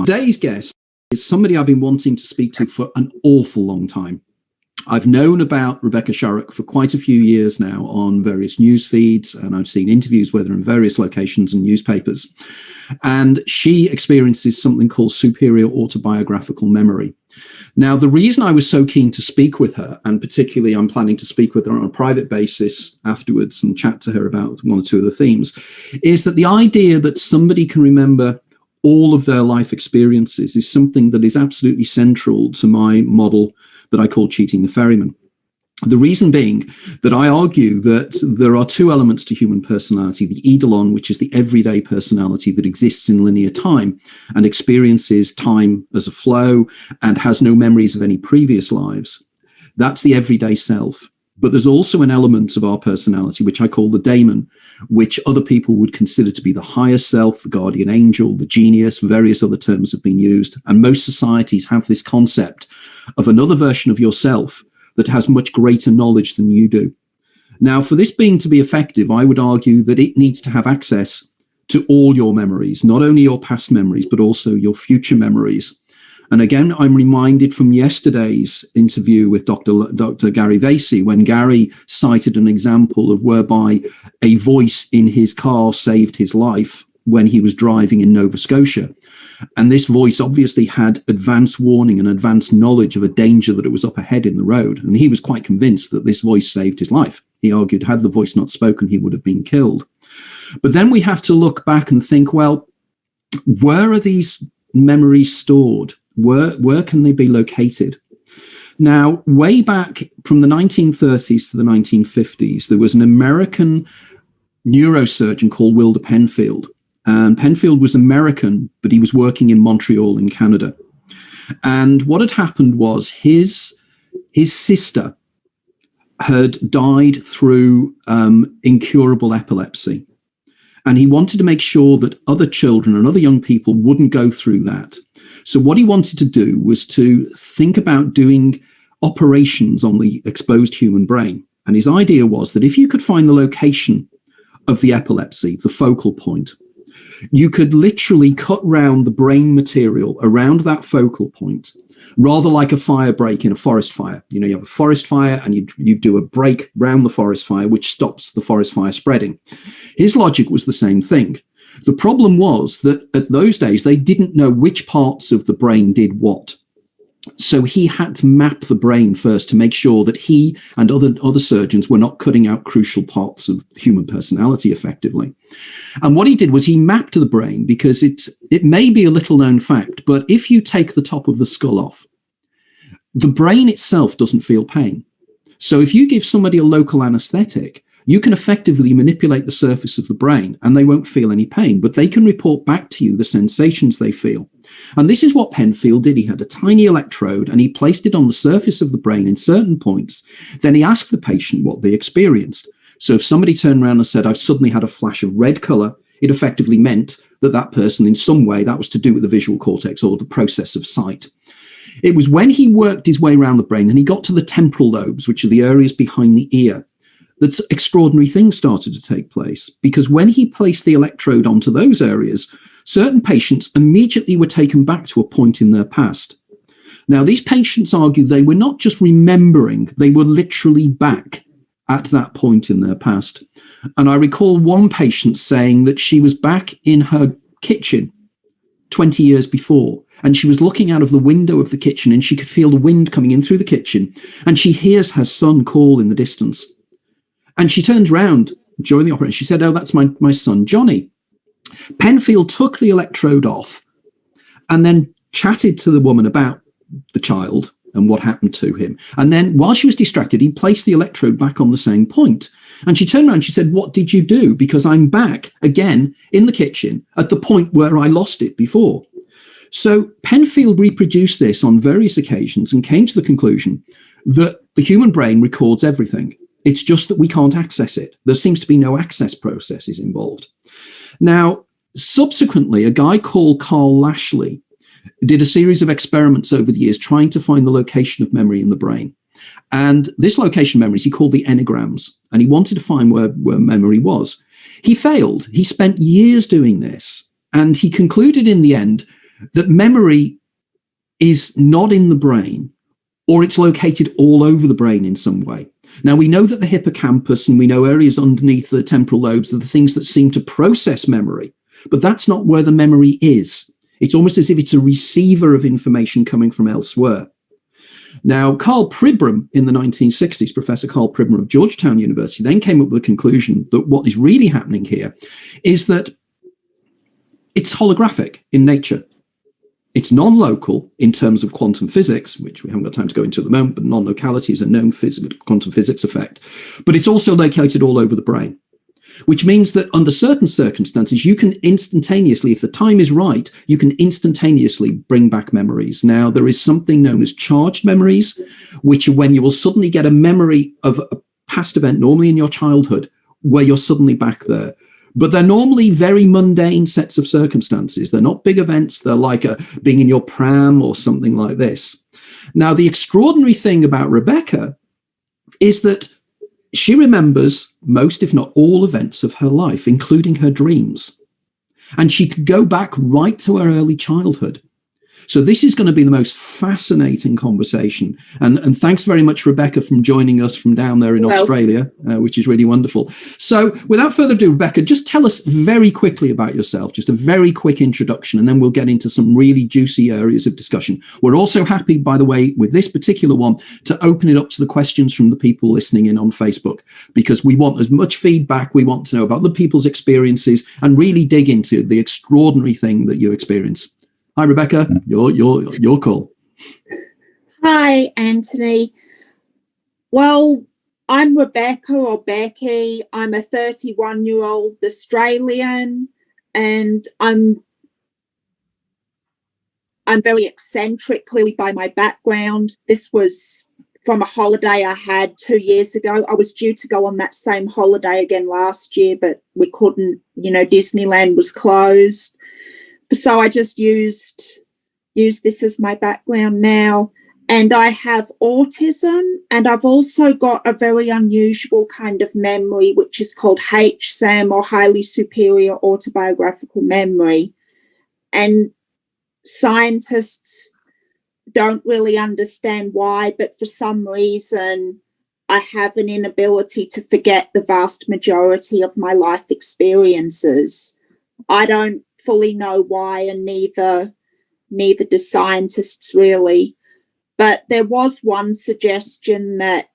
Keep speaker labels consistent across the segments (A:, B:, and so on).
A: Today's guest is somebody I've been wanting to speak to for an awful long time. I've known about Rebecca Sharrock for quite a few years now on various news feeds, and I've seen interviews with her in various locations and newspapers. And she experiences something called superior autobiographical memory. Now, the reason I was so keen to speak with her, and particularly I'm planning to speak with her on a private basis afterwards and chat to her about one or two of the themes, is that the idea that somebody can remember all of their life experiences is something that is absolutely central to my model that I call cheating the ferryman. The reason being that I argue that there are two elements to human personality: the eidolon, which is the everyday personality that exists in linear time and experiences time as a flow and has no memories of any previous lives. That's the everyday self. But there's also an element of our personality, which I call the daemon, which other people would consider to be the higher self, the guardian angel, the genius. Various other terms have been used. And most societies have this concept of another version of yourself that has much greater knowledge than you do. Now, for this being to be effective, I would argue that it needs to have access to all your memories, not only your past memories, but also your future memories. And again, I'm reminded from yesterday's interview with Dr. Gary Vasey, when Gary cited an example of whereby a voice in his car saved his life when he was driving in Nova Scotia. And this voice obviously had advanced warning and advanced knowledge of a danger that it was up ahead in the road. And he was quite convinced that this voice saved his life. He argued, had the voice not spoken, he would have been killed. But then we have to look back and think, well, where are these memories stored? Where can they be located? Now, way back from the 1930s to the 1950s, there was an American neurosurgeon called Wilder Penfield. And Penfield was American, but he was working in Montreal in Canada. And what had happened was his sister had died through incurable epilepsy. And he wanted to make sure that other children and other young people wouldn't go through that. So what he wanted to do was to think about doing operations on the exposed human brain. And his idea was that if you could find the location of the epilepsy, the focal point, you could literally cut round the brain material around that focal point, rather like a fire break in a forest fire. You know, you have a forest fire and you do a break round the forest fire, which stops the forest fire spreading. His logic was the same thing. The problem was that at those days, they didn't know which parts of the brain did what. So he had to map the brain first to make sure that he and other surgeons were not cutting out crucial parts of human personality effectively. And what he did was he mapped the brain, because it may be a little known fact, but if you take the top of the skull off, the brain itself doesn't feel pain. So if you give somebody a local anesthetic, you can effectively manipulate the surface of the brain and they won't feel any pain, but they can report back to you the sensations they feel. And this is what Penfield did. He had a tiny electrode and he placed it on the surface of the brain in certain points. Then he asked the patient what they experienced. So if somebody turned around and said, "I've suddenly had a flash of red color," it effectively meant that that person in some way, that was to do with the visual cortex or the process of sight. It was when he worked his way around the brain and he got to the temporal lobes, which are the areas behind the ear, that extraordinary things started to take place. Because when he placed the electrode onto those areas, certain patients immediately were taken back to a point in their past. Now, these patients argued they were not just remembering, they were literally back at that point in their past. And I recall one patient saying that she was back in her kitchen 20 years before, and she was looking out of the window of the kitchen and she could feel the wind coming in through the kitchen, and she hears her son call in the distance. And she turns around during the operation. She said, "Oh, that's my son, Johnny." Penfield took the electrode off and then chatted to the woman about the child and what happened to him. And then while she was distracted, he placed the electrode back on the same point. And she turned around and she said, "What did you do? Because I'm back again in the kitchen at the point where I lost it before." So Penfield reproduced this on various occasions and came to the conclusion that the human brain records everything. It's just that we can't access it. There seems to be no access processes involved. Now, subsequently, a guy called Carl Lashley did a series of experiments over the years trying to find the location of memory in the brain. And this location memories he called the enneagrams, and he wanted to find where memory was. He failed. He spent years doing this, and he concluded in the end that memory is not in the brain, or it's located all over the brain in some way. Now, we know that the hippocampus and we know areas underneath the temporal lobes are the things that seem to process memory, but that's not where the memory is. It's almost as if it's a receiver of information coming from elsewhere. Now, Carl Pribram in the 1960s, Professor Carl Pribram of Georgetown University, then came up with the conclusion that what is really happening here is that it's holographic in nature. It's non-local in terms of quantum physics, which we haven't got time to go into at the moment, but non-locality is a known quantum physics effect. But it's also located all over the brain, which means that under certain circumstances, you can instantaneously, if the time is right, you can instantaneously bring back memories. Now, there is something known as charged memories, which are when you will suddenly get a memory of a past event, normally in your childhood, where you're suddenly back there. But they're normally very mundane sets of circumstances. They're not big events. They're like being in your pram or something like this. Now, the extraordinary thing about Rebecca is that she remembers most, if not all, events of her life, including her dreams. And she could go back right to her early childhood. So this is going to be the most fascinating conversation. And thanks very much, Rebecca, from joining us from down there in Australia, which is really wonderful. So without further ado, Rebecca, just tell us very quickly about yourself, just a very quick introduction, and then we'll get into some really juicy areas of discussion. We're also happy, by the way, with this particular one, to open it up to the questions from the people listening in on Facebook, because we want as much feedback. We want to know about other people's experiences and really dig into the extraordinary thing that you experience. Hi, Rebecca. Your call.
B: Hi, Anthony. Well, I'm Rebecca, or Becky. I'm a 31-year-old Australian, and I'm very eccentric, clearly, by my background. This was from a holiday I had 2 years ago. I was due to go on that same holiday again last year, but we couldn't. Disneyland was closed. So I just used this as my background now. And I have autism, and I've also got a very unusual kind of memory, which is called HSAM, or Highly Superior Autobiographical Memory. And scientists don't really understand why, but for some reason, I have an inability to forget the vast majority of my life experiences. I don't fully know why, and neither do scientists really. But there was one suggestion that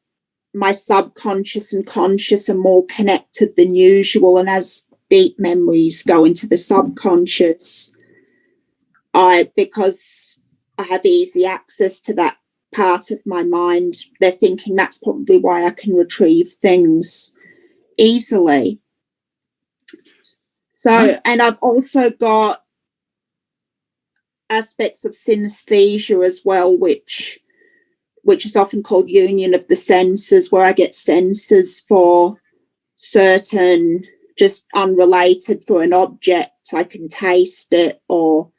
B: my subconscious and conscious are more connected than usual, and as deep memories go into the subconscious, because I have easy access to that part of my mind, they're thinking that's probably why I can retrieve things easily. So, and I've also got aspects of synesthesia as well, which is often called union of the senses, where I get senses for certain, just unrelated, for an object, I can taste it, or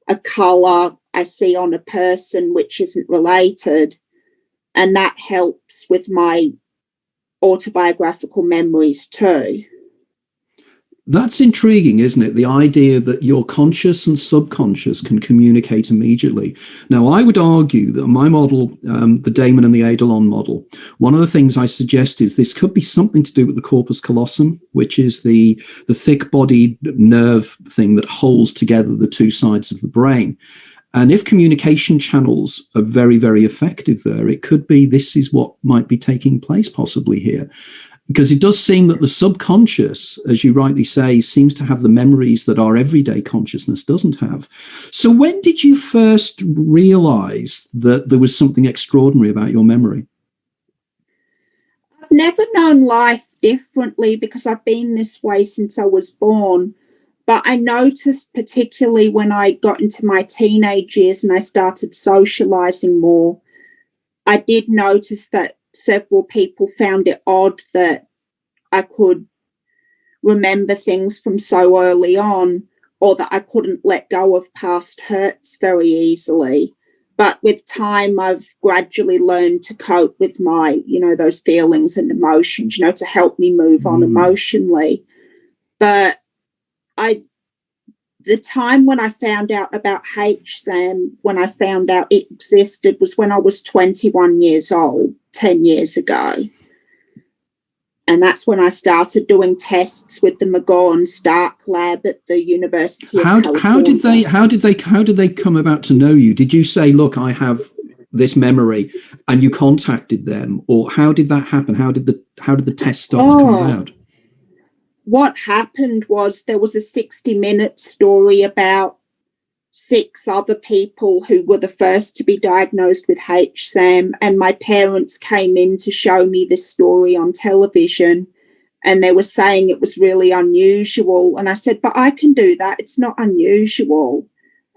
B: a colour I see on a person which isn't related. And that helps with my autobiographical memories too.
A: That's intriguing, isn't it? The idea that your conscious and subconscious can communicate immediately. Now, I would argue that my model, the Damon and the Eidolon model, one of the things I suggest is this could be something to do with the corpus callosum, which is the thick-bodied nerve thing that holds together the two sides of the brain. And if communication channels are very, very effective there, it could be this is what might be taking place possibly here. Because it does seem that the subconscious, as you rightly say, seems to have the memories that our everyday consciousness doesn't have. So when did you first realize that there was something extraordinary about your memory?
B: I've never known life differently because I've been this way since I was born. But I noticed, particularly when I got into my teenage years and I started socializing more, I did notice that several people found it odd that I could remember things from so early on, or that I couldn't let go of past hurts very easily. But with time, I've gradually learned to cope with my, those feelings and emotions, to help me move on emotionally. But the time when I found out about HSAM, when I found out it existed, was when I was 21 years old, 10 years ago. And that's when I started doing tests with the McGaw and Stark lab at the University of California.
A: How did they come about to know you? Did you say, look, I have this memory, and you contacted them, or how did that happen? How did the test start to come out?
B: What happened was there was a 60-minute story about 6 other people who were the first to be diagnosed with HSAM, and my parents came in to show me this story on television, and they were saying it was really unusual. And I said, but I can do that. It's not unusual.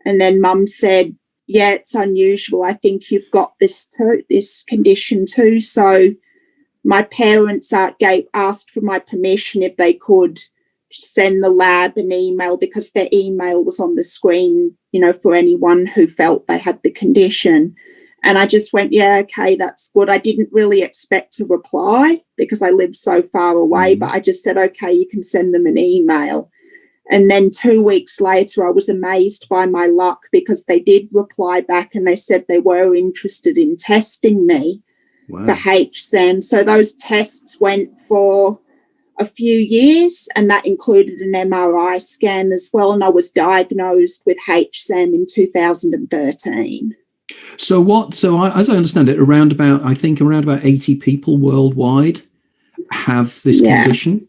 B: And then Mum said, yeah, it's unusual. I think you've got this condition too. So my parents asked for my permission if they could send the lab an email, because their email was on the screen, for anyone who felt they had the condition. And I just went, yeah, okay, that's good. I didn't really expect a reply because I live so far away, but I just said, okay, you can send them an email. And then 2 weeks later, I was amazed by my luck, because they did reply back and they said they were interested in testing me for HSAM. So those tests went for a few years, and that included an MRI scan as well. And I was diagnosed with HSAM in 2013.
A: So as I understand it, around about 80 people worldwide have this condition.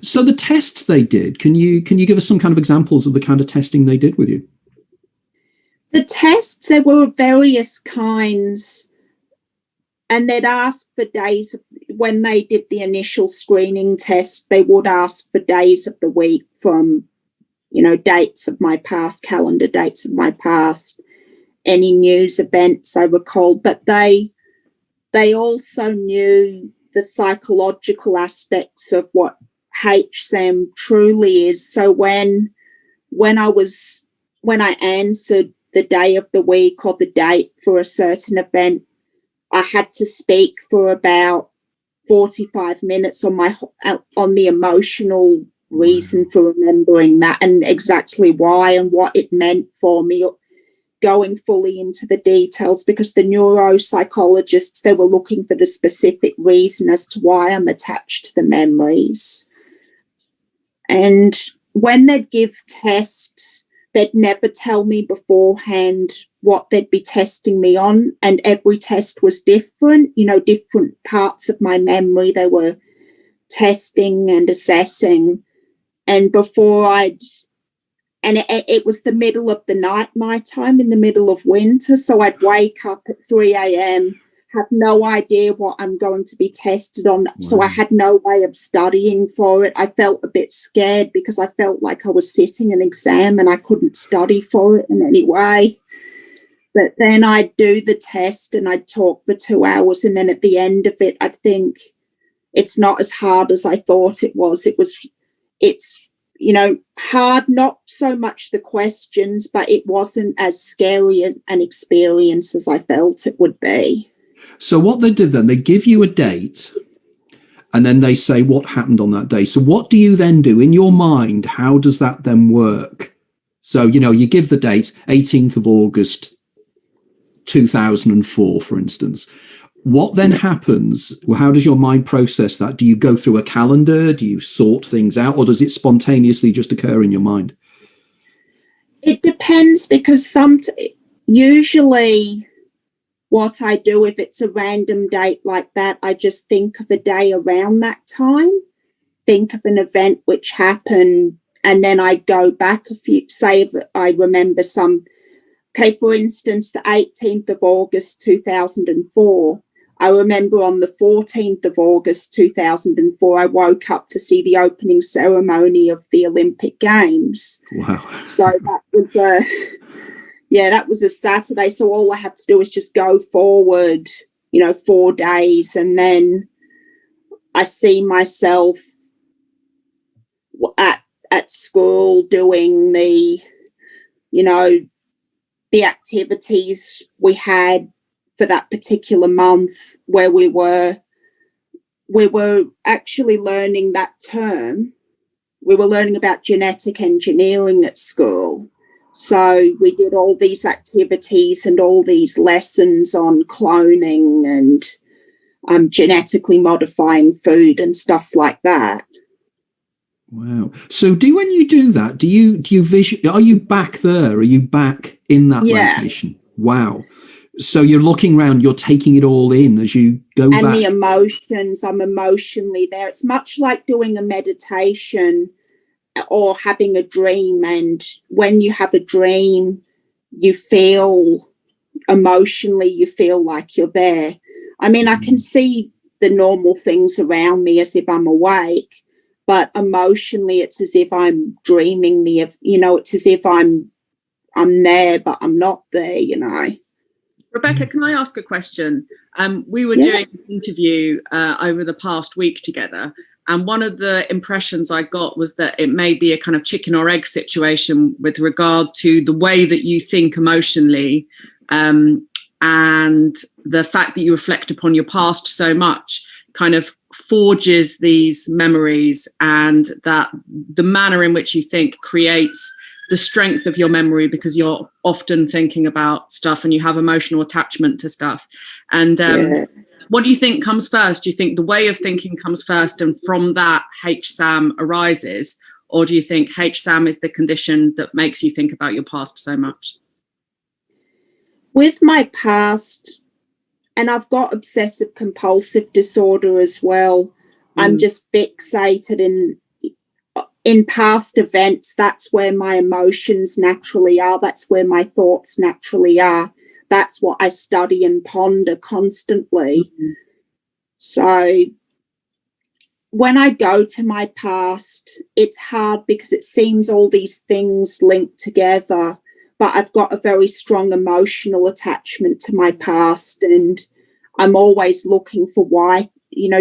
A: So the tests they did, can you give us some kind of examples of the kind of testing they did with you?
B: The tests, there were various kinds, and they'd ask for days. When they did the initial screening test, they would ask for days of the week from, dates of my past, calendar dates of my past, any news events I recalled. But they also knew the psychological aspects of what HSAM truly is. So when I answered the day of the week or the date for a certain event, I had to speak for about 45 minutes on the emotional reason for remembering that, and exactly why and what it meant for me, going fully into the details, because the neuropsychologists, they were looking for the specific reason as to why I'm attached to the memories. And when they'd give tests, they'd never tell me beforehand what they'd be testing me on, and every test was different, different parts of my memory they were testing and assessing. And it was the middle of the night, my time, in the middle of winter, so I'd wake up at 3 a.m., have no idea what I'm going to be tested on. Wow. So I had no way of studying for it. I felt a bit scared because I felt like I was sitting an exam and I couldn't study for it in any way. But then I'd do the test and I'd talk for 2 hours, and then at the end of it, I'd think, it's not as hard as I thought it was. It's hard, not so much the questions, but it wasn't as scary an experience as I felt it would be.
A: So what they did then, they give you a date, and then they say what happened on that day. So what do you then do in your mind? How does that then work? So, you give the date, 18th of August, 2004, for instance. What then happens? Well, how does your mind process that? Do you go through a calendar? Do you sort things out? Or does it spontaneously just occur in your mind?
B: It depends, because usually what I do, if it's a random date like that, I just think of a day around that time, think of an event which happened, and then I go back a few, say I remember some, okay, for instance, the 18th of August 2004, I remember on the 14th of August 2004, I woke up to see the opening ceremony of the Olympic Games.
A: Wow.
B: So that was a Saturday. So all I have to do is just go forward, 4 days, and then I see myself at school doing the activities we had for that particular month, where we were actually learning that term, we were learning about genetic engineering at school. So we did all these activities and all these lessons on cloning and genetically modifying food and stuff like that.
A: Wow. So when you do that, do you are you back there? Are you back in that location? Wow. So you're looking around, you're taking it all in as you go back.
B: And the emotions, I'm emotionally there. It's much like doing a meditation or having a dream. And when you have a dream, you feel emotionally, you feel like you're there. I mean, I can see the normal things around me as if I'm awake, but emotionally, it's as if I'm dreaming it's as if I'm there, but I'm not there,
C: Rebecca, can I ask a question? We were doing an interview over the past week together, and one of the impressions I got was that it may be a kind of chicken or egg situation with regard to the way that you think emotionally, and the fact that you reflect upon your past so much kind of forges these memories, and that the manner in which you think creates the strength of your memory, because you're often thinking about stuff and you have emotional attachment to stuff. And what do you think comes first? Do you think the way of thinking comes first and from that HSAM arises? Or do you think HSAM is the condition that makes you think about your past so much?
B: With my past, and I've got obsessive compulsive disorder as well, I'm just fixated in past events. That's where my emotions naturally are. That's where my thoughts naturally are. That's what I study and ponder constantly. So when I go to my past, it's hard because it seems all these things linked together, but I've got a very strong emotional attachment to my past, and I'm always looking for why,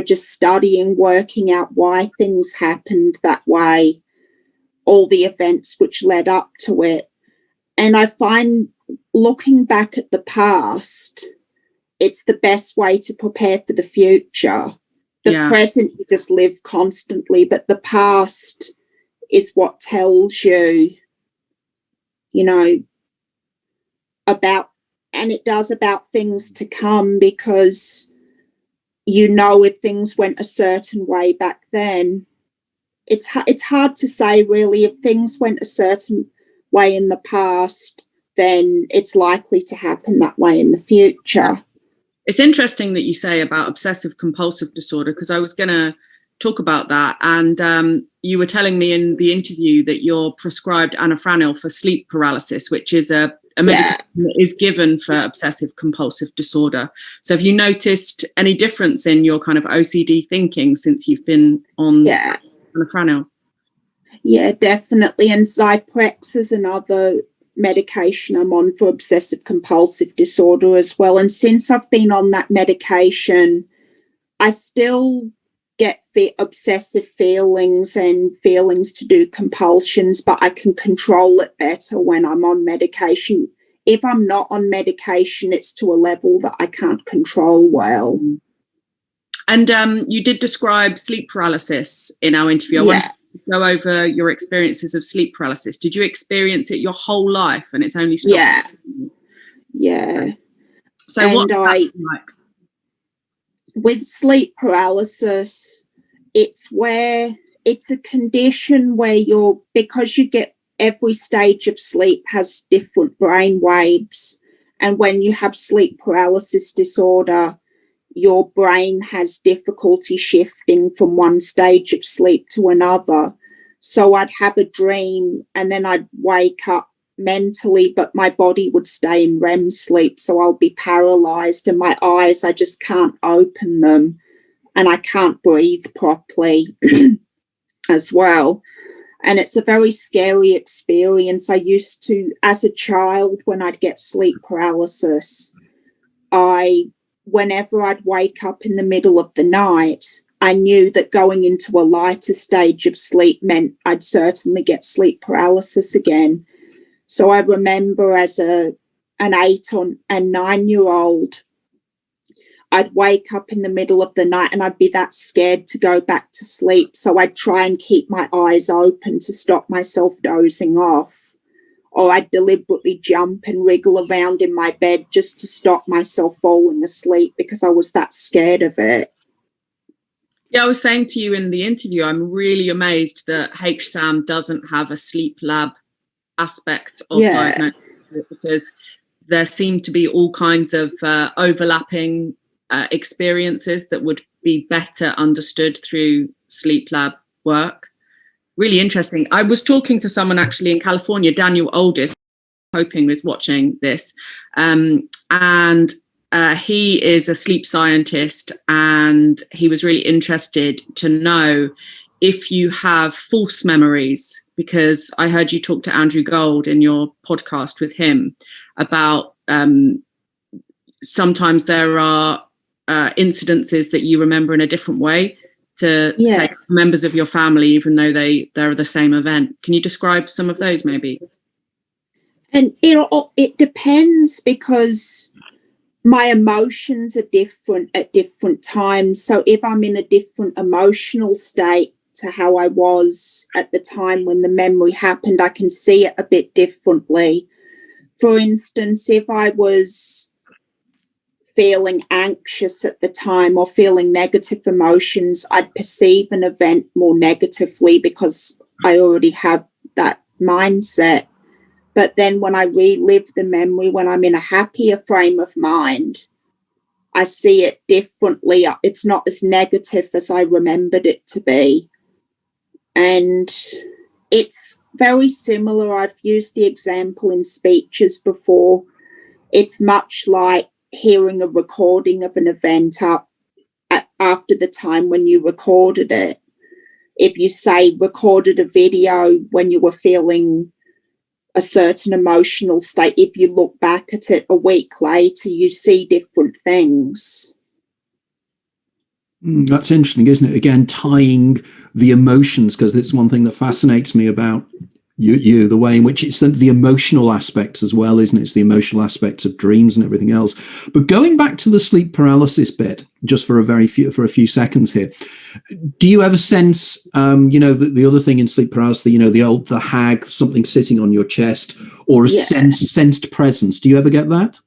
B: just studying, working out why things happened that way, all the events which led up to it. And I find looking back at the past, it's the best way to prepare for the future. The present, you just live constantly, but the past is what tells you, about, and it does about things to come, because if things went a certain way back then, it's hard to say really. If things went a certain way in the past, then it's likely to happen that way in the future.
C: It's interesting that you say about obsessive compulsive disorder, because I was going to talk about that. And you were telling me in the interview that you're prescribed anafranil for sleep paralysis, which is a medication that is given for obsessive compulsive disorder. So have you noticed any difference in your kind of OCD thinking since you've been on anafranil?
B: Yeah, definitely. And Zyprexa is another medication I'm on for obsessive compulsive disorder as well. And since I've been on that medication, I still get obsessive feelings and feelings to do compulsions, but I can control it better when I'm on medication. If I'm not on medication, it's to a level that I can't control well.
C: And you did describe sleep paralysis in our interview. I wanted to go over your experiences of sleep paralysis. Did you experience it your whole life and it's only stopped?
B: Yeah.
C: So what's that like?
B: With sleep paralysis, it's a condition where because you get every stage of sleep has different brain waves. And when you have sleep paralysis disorder, your brain has difficulty shifting from one stage of sleep to another. So I'd have a dream and then I'd wake up mentally, but my body would stay in REM sleep. So I'll be paralyzed and my eyes, I just can't open them and I can't breathe properly as well. And it's a very scary experience. I used to, as a child, when I'd get sleep paralysis, whenever I'd wake up in the middle of the night, I knew that going into a lighter stage of sleep meant I'd certainly get sleep paralysis again. So I remember as an 8 and 9-year-old, I'd wake up in the middle of the night and I'd be that scared to go back to sleep. So I'd try and keep my eyes open to stop myself dozing off. Or I'd deliberately jump and wriggle around in my bed just to stop myself falling asleep because I was that scared of it.
C: Yeah, I was saying to you in the interview, I'm really amazed that HSAM doesn't have a sleep lab aspect of diagnosis, because there seem to be all kinds of overlapping experiences that would be better understood through sleep lab work. Really interesting. I was talking to someone actually in California, Daniel Oldest, hoping was watching this, and he is a sleep scientist, and he was really interested to know if you have false memories, because I heard you talk to Andrew Gold in your podcast with him about sometimes there are incidences that you remember in a different way to say members of your family, even though they're the same event. Can you describe some of those maybe?
B: And it depends, because my emotions are different at different times. So if I'm in a different emotional state to how I was at the time when the memory happened, I can see it a bit differently. For instance, if I was feeling anxious at the time or feeling negative emotions, I'd perceive an event more negatively because I already have that mindset. But then when I relive the memory, when I'm in a happier frame of mind, I see it differently. It's not as negative as I remembered it to be. And it's very similar. I've used the example in speeches before. It's much like hearing a recording of an event up after the time when you recorded it. If you say recorded a video when you were feeling a certain emotional state, if you look back at it a week later, you see different things.
A: That's interesting, isn't it? Again, tying the emotions, because it's one thing that fascinates me about you, the way in which it's the emotional aspects as well, isn't it? It's the emotional aspects of dreams and everything else. But going back to the sleep paralysis bit, just for a few seconds here, do you ever sense, the other thing in sleep paralysis, the hag, something sitting on your chest, or a sensed presence? Do you ever get that?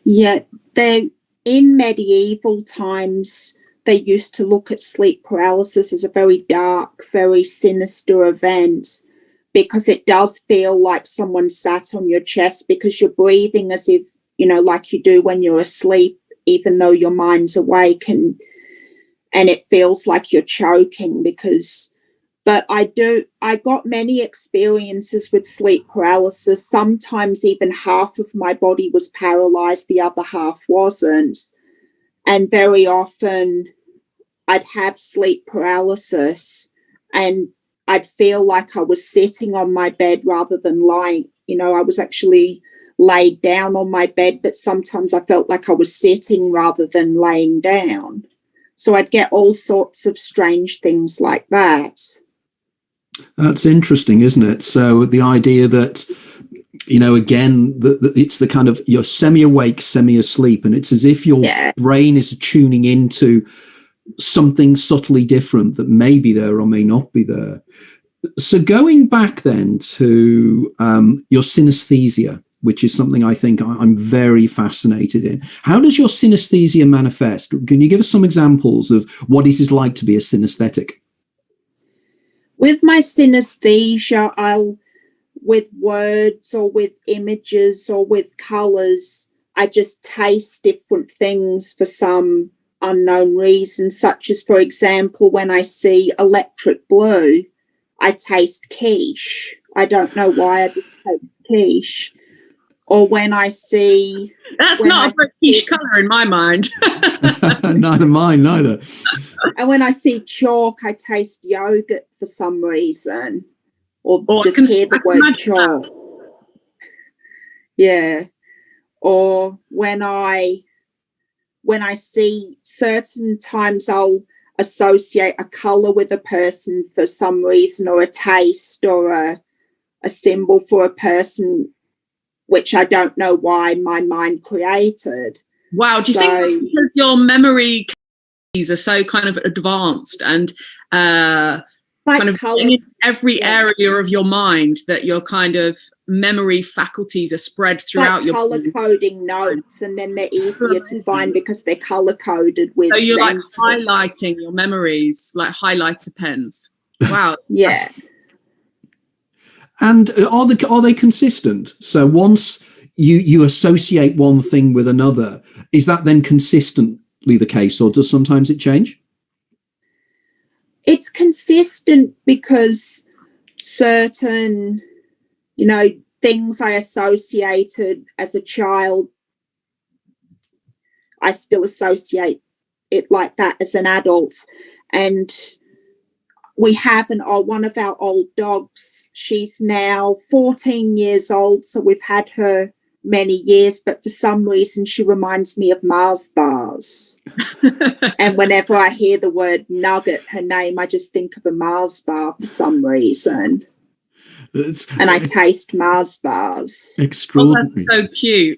B: Yeah, in medieval times, they used to look at sleep paralysis as a very dark, very sinister event, because it does feel like someone sat on your chest, because you're breathing as if, like you do when you're asleep, even though your mind's awake, and it feels like you're choking but I got many experiences with sleep paralysis. Sometimes even half of my body was paralyzed, the other half wasn't. And very often I'd have sleep paralysis and I'd feel like I was sitting on my bed rather than lying. I was actually laid down on my bed, but sometimes I felt like I was sitting rather than laying down. So I'd get all sorts of strange things like that.
A: That's interesting, isn't it? So the idea that, again, it's the kind of, you're semi-awake, semi-asleep, and it's as if your brain is tuning into something subtly different that may be there or may not be there. So going back then to your synesthesia, which is something I think I'm very fascinated in. How does your synesthesia manifest? Can you give us some examples of what it is like to be a synesthetic?
B: With my synesthesia, with words or with images or with colours, I just taste different things for some unknown reason, such as, for example, when I see electric blue, I taste quiche. I don't know why, I just taste quiche. Or when I see...
C: That's not a quiche colour in my mind.
A: Neither mine, neither.
B: And when I see chalk, I taste yogurt for some reason. Or just hear the word chalk. Yeah. Or when I see, certain times I'll associate a colour with a person for some reason, or a taste, or a symbol for a person, which I don't know why my mind created.
C: Wow. Do you think that's because your memory keys are so kind of advanced and kind of in every area of your mind that your kind of memory faculties are spread throughout your
B: color coding notes, and then they're easier to find because they're color coded with
C: so you're
B: sensors.
C: like highlighting your memories like highlighter pens. Wow.
B: Yeah.
A: And are they consistent? So once you associate one thing with another, is that then consistently the case, or does sometimes it change?
B: It's consistent because certain, things I associated as a child, I still associate it like that as an adult. And we have one of our old dogs. She's now 14 years old, so we've had her many years, but for some reason she reminds me of Mars bars. And whenever I hear the word nugget, her name, I just think of a Mars bar for some reason. And I taste Mars bars.
A: Extraordinary.
C: Oh, that's so cute.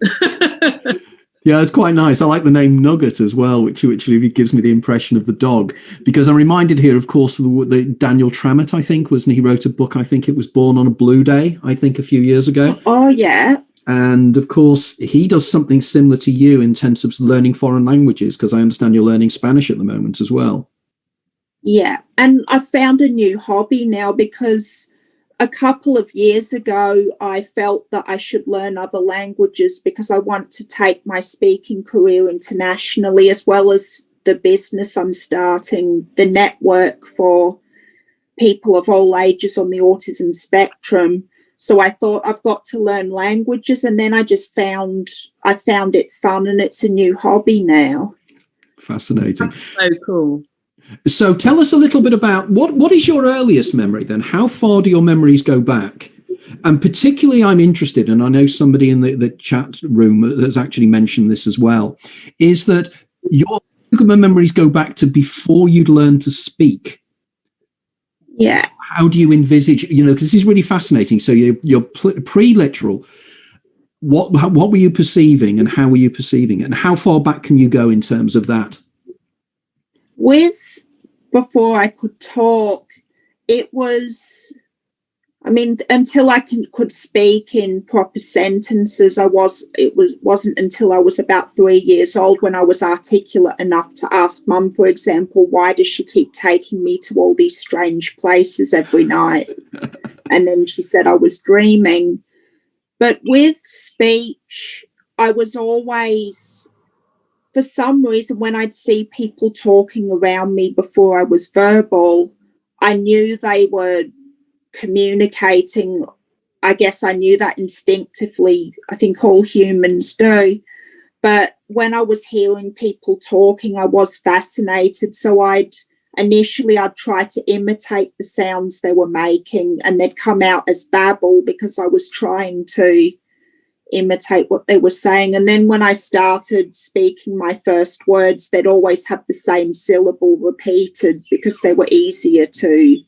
A: Yeah, it's quite nice. I like the name Nugget as well, which actually gives me the impression of the dog, because I'm reminded here, of course, of the Daniel Trammett, I think, he wrote a book, I think it was Born on a Blue Day, I think a few years ago.
B: Oh, yeah.
A: And of course, he does something similar to you in terms of learning foreign languages, because I understand you're learning Spanish at the moment as well.
B: Yeah, and I found a new hobby now because a couple of years ago, I felt that I should learn other languages because I want to take my speaking career internationally, as well as the business I'm starting, the network for people of all ages on the autism spectrum. So I thought I've got to learn languages, and then I found it fun, and it's a new hobby now.
A: Fascinating.
C: That's so cool.
A: So tell us a little bit about what is your earliest memory then? How far do your memories go back? And particularly I'm interested, and I know somebody in the chat room has actually mentioned this as well, is that your memories go back to before you'd learned to speak.
B: Yeah.
A: How do you envisage, because this is really fascinating. So you're pre-literal. What were you perceiving, and how were you perceiving it? And how far back can you go in terms of that?
B: Before I could talk, it was, until I could speak in proper sentences, wasn't until I was about 3 years old when I was articulate enough to ask Mum, for example, why does she keep taking me to all these strange places every night? And then she said I was dreaming. But with speech, I was always, for some reason, when I'd see people talking around me before I was verbal, I knew they were communicating. I guess I knew that instinctively. I think all humans do. But when I was hearing people talking, I was fascinated. So I'd try to imitate the sounds they were making, and they'd come out as babble because I was trying to imitate what they were saying. And then when I started speaking my first words, they'd always have the same syllable repeated because they were easier to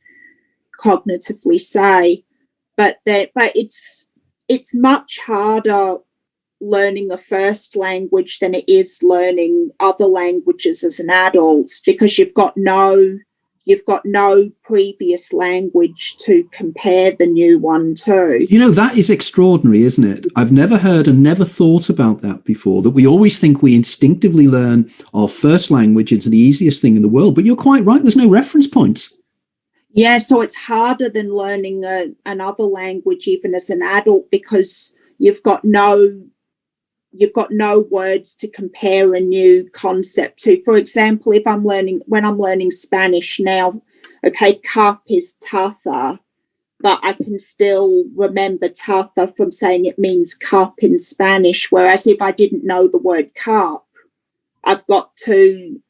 B: cognitively say. But it's much harder learning a first language than it is learning other languages as an adult, because you've got no previous language to compare the new one to.
A: That is extraordinary, isn't it? I've never heard and never thought about that before, that we always think we instinctively learn our first language into the easiest thing in the world. But you're quite right. There's no reference points.
B: Yeah, so it's harder than learning another language even as an adult, because you've got no words to compare a new concept to. For example, when I'm learning Spanish now, okay, cup is taza, but I can still remember taza from saying it means cup in Spanish. Whereas if I didn't know the word cup, I've got to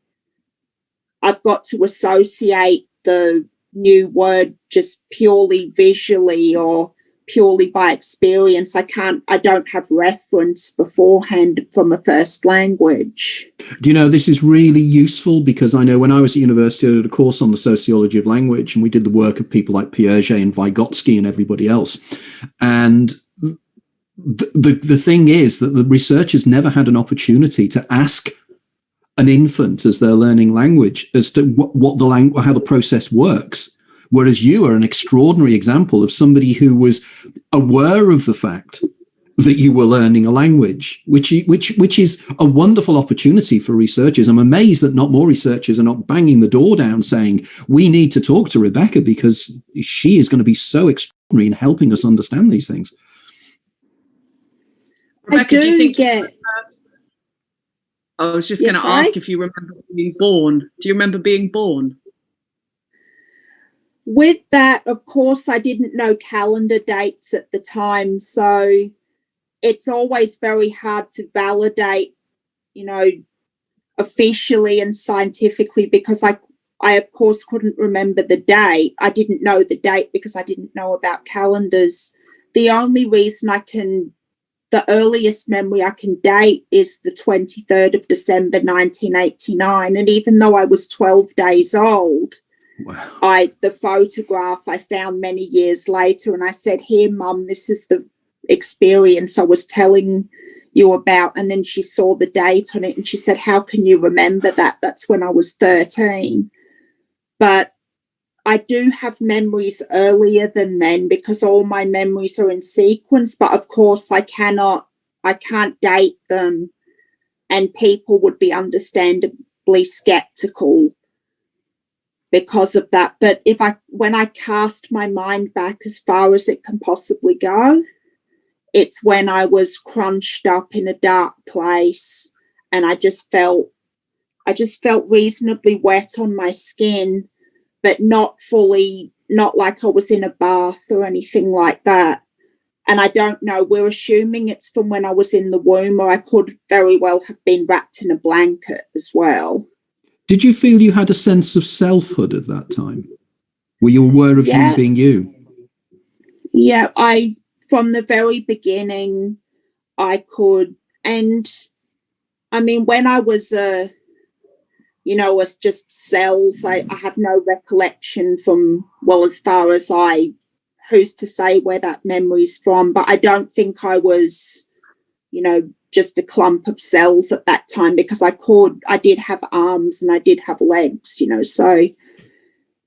B: associate the new word just purely visually or purely by experience. I don't have reference beforehand from a first language.
A: Do you know, this is really useful, because I know when I was at university, I did a course on the sociology of language, and we did the work of people like Piaget and Vygotsky and everybody else. And the thing is that the researchers never had an opportunity to ask an infant as they're learning language as to what the language, how the process works. Whereas you are an extraordinary example of somebody who was aware of the fact that you were learning a language, which is a wonderful opportunity for researchers. I'm amazed that not more researchers are not banging the door down saying, we need to talk to Rebecca because she is going to be so extraordinary in helping us understand these things.
C: Rebecca, do you think I was just going to ask if you remember being born. Do you remember being born?
B: With that, of course, I didn't know calendar dates at the time, so it's always very hard to validate, officially and scientifically, because I of course couldn't remember the date. I didn't know the date because I didn't know about calendars. The only reason the earliest memory I can date is the 23rd of December 1989, and even though I was 12 days old, wow. The photograph I found many years later, and I said, here, Mum, this is the experience I was telling you about. And then she saw the date on it and she said, how can you remember that? That's when I was 13. But I do have memories earlier than then because all my memories are in sequence. But of course I can't date them, and people would be understandably skeptical because of that. But when I cast my mind back as far as it can possibly go, it's when I was crunched up in a dark place and I just felt reasonably wet on my skin, but not like I was in a bath or anything like that. And I don't know, we're assuming it's from when I was in the womb, or I could very well have been wrapped in a blanket as well.
A: Did you feel you had a sense of selfhood at that time? Were you aware of you being you?
B: Yeah, from the very beginning, I could. And I mean, when I was, was just cells, I have no recollection from, as far as who's to say where that memory's from, but I don't think I was, just a clump of cells at that time, because I did have arms and I did have legs,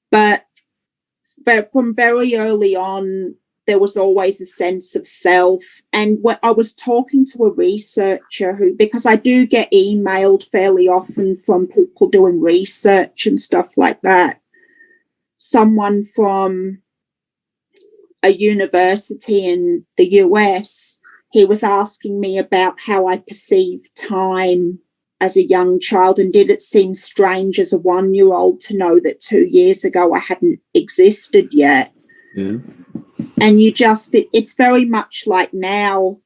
B: but from very early on, there was always a sense of self. And when I was talking to a researcher because I do get emailed fairly often from people doing research and stuff like that, someone from a university in the US, he was asking me about how I perceived time as a young child, and did it seem strange as a 1-year-old to know that 2 years ago I hadn't existed yet.
A: Yeah.
B: And it's very much like now,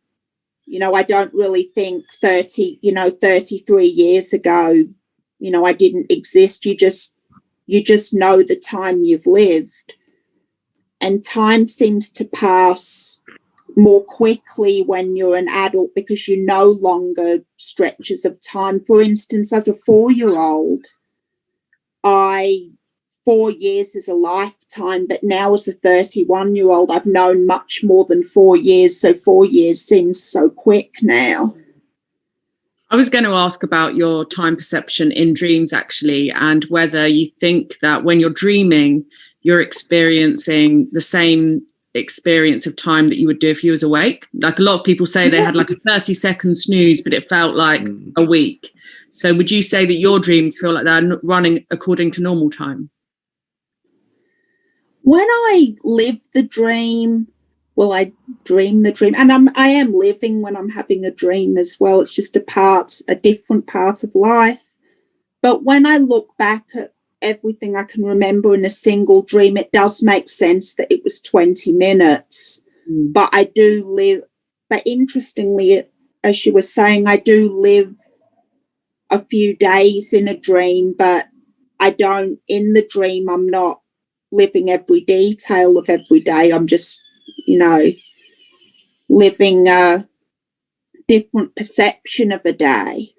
B: I don't really think 33 years ago, I didn't exist. You just know the time you've lived. And time seems to pass more quickly when you're an adult because you no longer stretches of time. For instance, as a 4-year-old, 4 years is a lifetime, but now as a 31-year-old, I've known much more than 4 years. So 4 years seems so quick now.
C: I was going to ask about your time perception in dreams, actually, and whether you think that when you're dreaming, you're experiencing the same experience of time that you would do if you was awake. Like a lot of people say they had like a 30-second snooze, but it felt like a week. So would you say that your dreams feel like they're running according to normal time?
B: When I live the dream, I dream the dream, and I am living when I'm having a dream as well. It's just a different part of life. But when I look back at everything I can remember in a single dream, it does make sense that it was 20 minutes. But I do live, but interestingly, as you were saying, I do live a few days in a dream, but in the dream, I'm not living every detail of every day. I'm just, living a different perception of a day.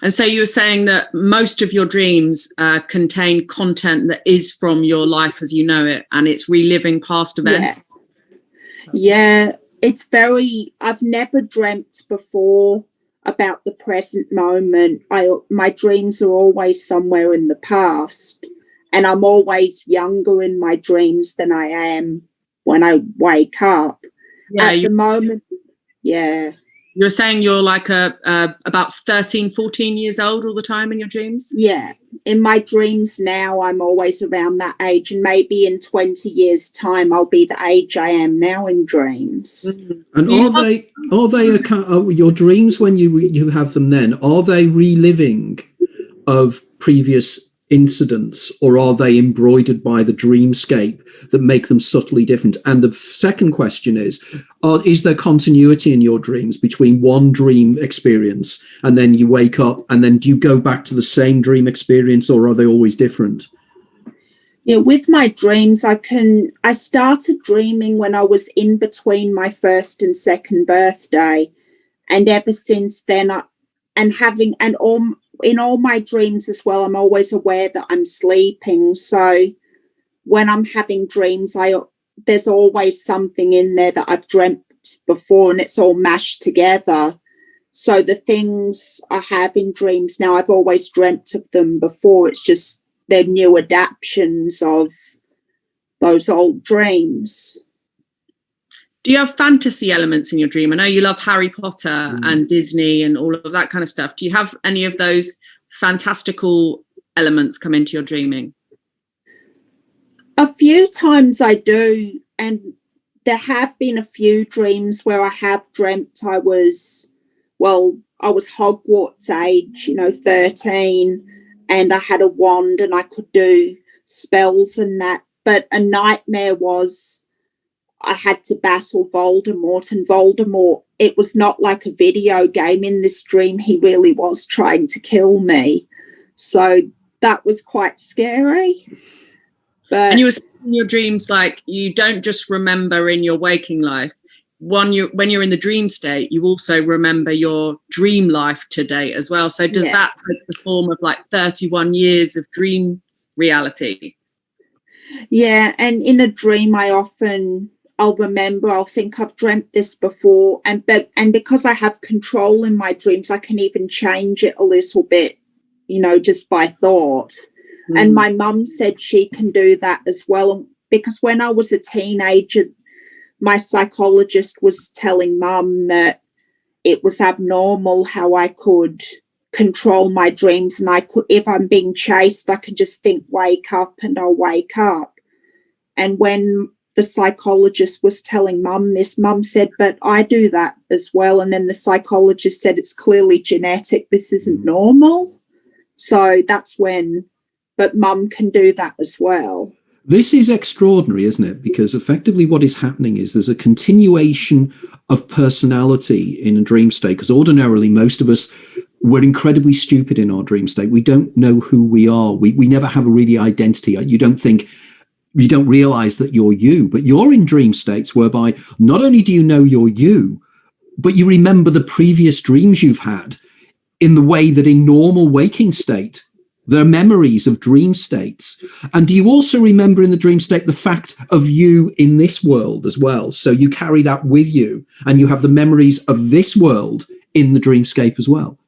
C: And so you were saying that most of your dreams contain content that is from your life as you know it, and it's reliving past events.
B: Yeah. I've never dreamt before about the present moment. My dreams are always somewhere in the past, and I'm always younger in my dreams than I am when I wake up.
C: Yeah,
B: At the moment, yeah.
C: You're saying you're like about 13, 14 years old all the time in your dreams?
B: Yeah. In my dreams now, I'm always around that age, and maybe in 20 years' time, I'll be the age I am now in dreams.
A: And are they your dreams when you have them then, are they reliving of previous incidents, or are they embroidered by the dreamscape that make them subtly different? And the second question is there continuity in your dreams between one dream experience and then you wake up, and then do you go back to the same dream experience, or are they always different?
B: Yeah, with my dreams, I started dreaming when I was in between my first and second birthday, and ever since then, in all my dreams as well, I'm always aware that I'm sleeping. So when I'm having dreams, there's always something in there that I've dreamt before, and it's all mashed together. So the things I have in dreams now, I've always dreamt of them before. It's just they're new adaptations of those old dreams.
C: Do you have fantasy elements in your dream? I know you love Harry Potter and Disney and all of that kind of stuff. Do you have any of those fantastical elements come into your dreaming?
B: A few times I do, and there have been a few dreams where I have dreamt I was Hogwarts age, 13, and I had a wand and I could do spells and that. But a nightmare was I had to battle Voldemort, and Voldemort, it was not like a video game. In this dream, he really was trying to kill me. So that was quite scary. But,
C: and you were saying in your dreams, like, you don't just remember in your waking life. When you're in the dream state, you also remember your dream life to date as well. So does that take the form of like 31 years of dream reality?
B: Yeah, and in a dream, I'll think I've dreamt this before, and because I have control in my dreams, I can even change it a little bit, just by thought. And my mum said she can do that as well, because when I was a teenager, my psychologist was telling Mum that it was abnormal how I could control my dreams, and if I'm being chased, I can just think wake up, and I'll wake up. And when the psychologist was telling Mum this, Mum said, but I do that as well. And then the psychologist said, it's clearly genetic, this isn't normal. So that's when, but Mum can do that as well.
A: This is extraordinary, isn't it? Because effectively what is happening is there's a continuation of personality in a dream state, because ordinarily most of us, we're incredibly stupid in our dream state. We don't know who we are. We never have a really identity. You don't realize that you're you, but you're in dream states whereby not only do you know you're you, but you remember the previous dreams you've had in the way that in normal waking state, there are memories of dream states. And do you also remember in the dream state the fact of you in this world as well? So you carry that with you, and you have the memories of this world in the dreamscape as well.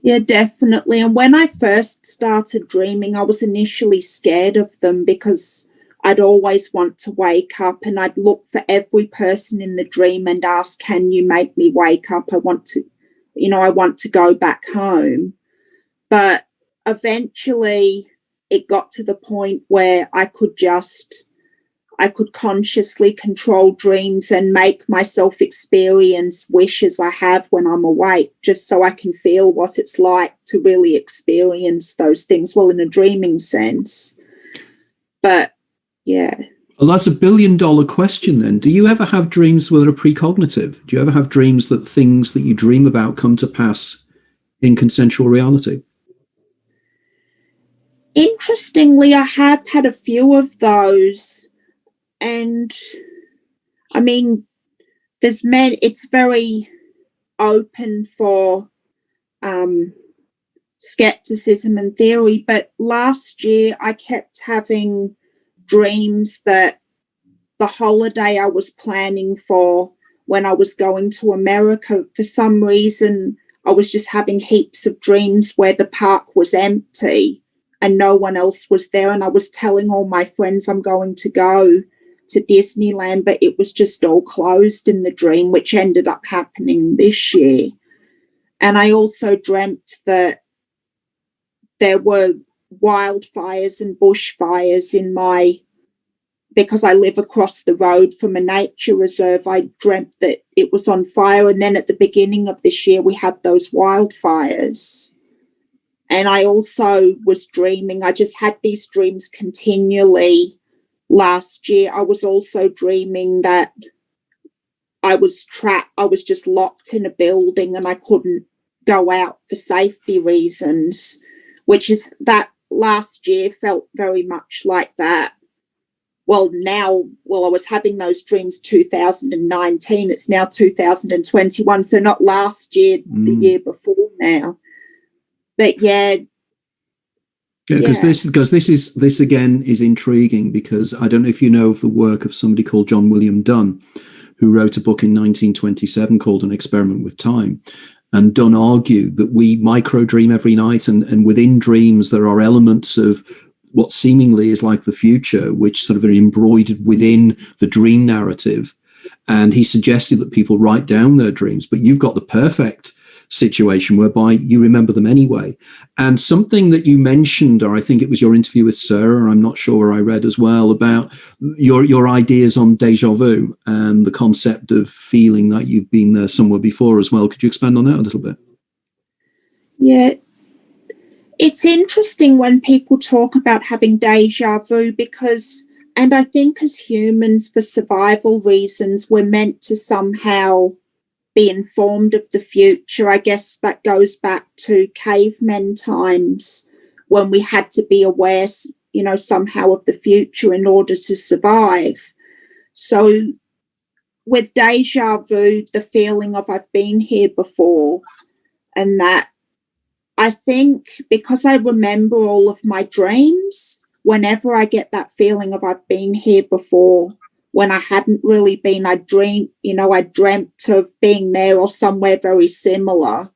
B: Yeah, definitely. And when I first started dreaming, I was initially scared of them, because I'd always want to wake up, and I'd look for every person in the dream and ask, can you make me wake up? I want to go back home. But eventually it got to the point where I could consciously control dreams and make myself experience wishes I have when I'm awake, just so I can feel what it's like to really experience those things, well, in a dreaming sense. But yeah.
A: Well, that's $1 billion question then. Do you ever have dreams that are precognitive? Do you ever have dreams that things that you dream about come to pass in consensual reality?
B: Interestingly, I have had a few of those, and I mean, it's very open for skepticism and theory, but last year I kept having dreams that the holiday I was planning for when I was going to America. For some reason, I was just having heaps of dreams where the park was empty and no one else was there. And I was telling all my friends I'm going to go to Disneyland, but it was just all closed in the dream, which ended up happening this year. And I also dreamt that there were wildfires and bushfires because I live across the road from a nature reserve. I dreamt that it was on fire. And then at the beginning of this year, we had those wildfires. And I also was dreaming, I just had these dreams continually last year. I was also dreaming that I was trapped. I was just locked in a building and I couldn't go out for safety reasons, which is that last year felt very much like that. Well, I was having those dreams 2019. It's now 2021. So not last year, the year before now. But yeah.
A: Because this again is intriguing, because I don't know if you know of the work of somebody called John William Dunn, who wrote a book in 1927 called An Experiment with Time. And Dunn argued that we micro-dream every night, and within dreams there are elements of what seemingly is like the future, which sort of are embroidered within the dream narrative. And he suggested that people write down their dreams, but you've got the perfect situation whereby you remember them anyway. And something that you mentioned, or I think it was your interview with Sarah, I'm not sure where I read as well, about your ideas on deja vu and the concept of feeling that you've been there somewhere before as well. Could you expand on that a little bit?
B: Yeah. It's interesting when people talk about having deja vu and I think as humans, for survival reasons, we're meant to somehow be informed of the future. I guess that goes back to cavemen times when we had to be aware, somehow of the future in order to survive. So with deja vu, the feeling of I've been here before, and that I think because I remember all of my dreams, whenever I get that feeling of I've been here before, when I hadn't really been, I dreamt of being there or somewhere very similar,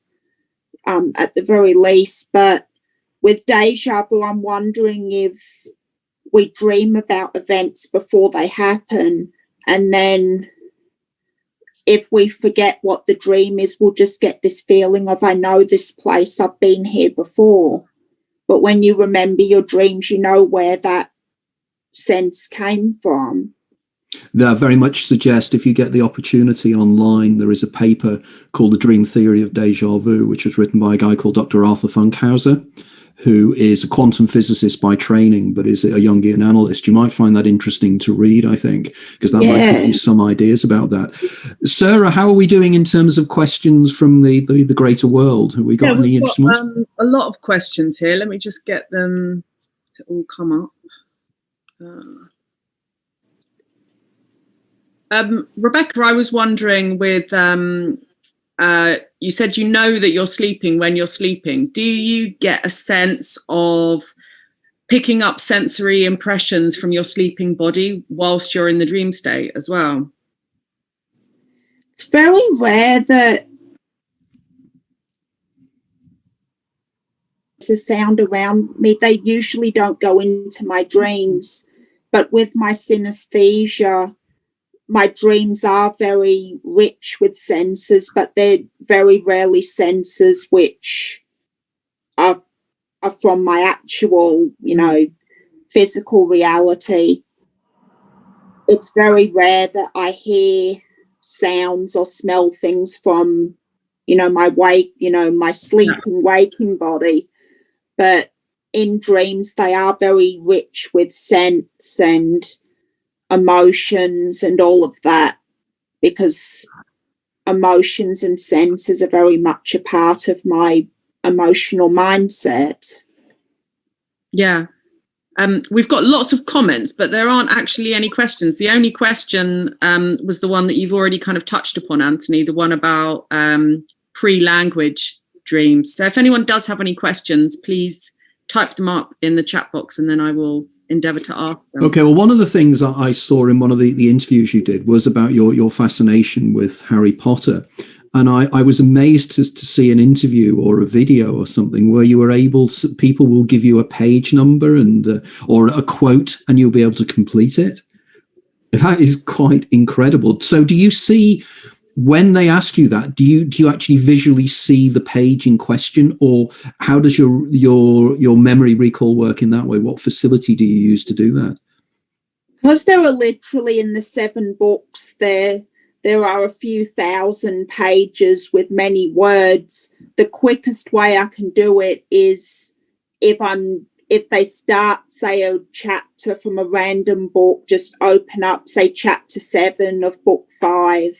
B: at the very least. But with deja vu, I'm wondering if we dream about events before they happen, and then if we forget what the dream is, we'll just get this feeling of, I know this place, I've been here before. But when you remember your dreams, you know where that sense came from.
A: That very much suggest, if you get the opportunity online, there is a paper called The Dream Theory of Deja Vu, which was written by a guy called Dr. Arthur Funkhauser, who is a quantum physicist by training, but is a Jungian analyst. You might find that interesting to read, I think, because that might give you some ideas about that. Sarah, how are we doing in terms of questions from the greater world? Have we got any interesting ones?
C: A lot of questions here. Let me just get them to all come up. Rebecca, I was wondering with... you said you know that you're sleeping when you're sleeping. Do you get a sense of picking up sensory impressions from your sleeping body whilst you're in the dream state as well?
B: It's very rare that there's a sound around me. They usually don't go into my dreams. But with my synesthesia, my dreams are very rich with senses, but they're very rarely senses which are from my actual, physical reality. It's very rare that I hear sounds or smell things from, my sleeping, waking body. But in dreams, they are very rich with sense and emotions and all of that, because emotions and senses are very much a part of my emotional mindset.
C: Yeah. We've got lots of comments, but there aren't actually any questions. The only question was the one that you've already kind of touched upon, Anthony, the one about pre-language dreams. So if anyone does have any questions, please type them up in the chat box and then I will endeavour to ask them.
A: Okay, well, one of the things I saw in one of the interviews you did was about your fascination with Harry Potter. And I was amazed to see an interview or a video or something where you were able, people will give you a page number and or a quote, and you'll be able to complete it. That is quite incredible. So do you see, when they ask you that, do you actually visually see the page in question, or how does your memory recall work in that way? What facility do you use to do that?
B: Because there are literally in the 7 books there are a few thousand pages with many words. The quickest way I can do it is if they start, say, a chapter from a random book, just open up, say, chapter 7 of book 5,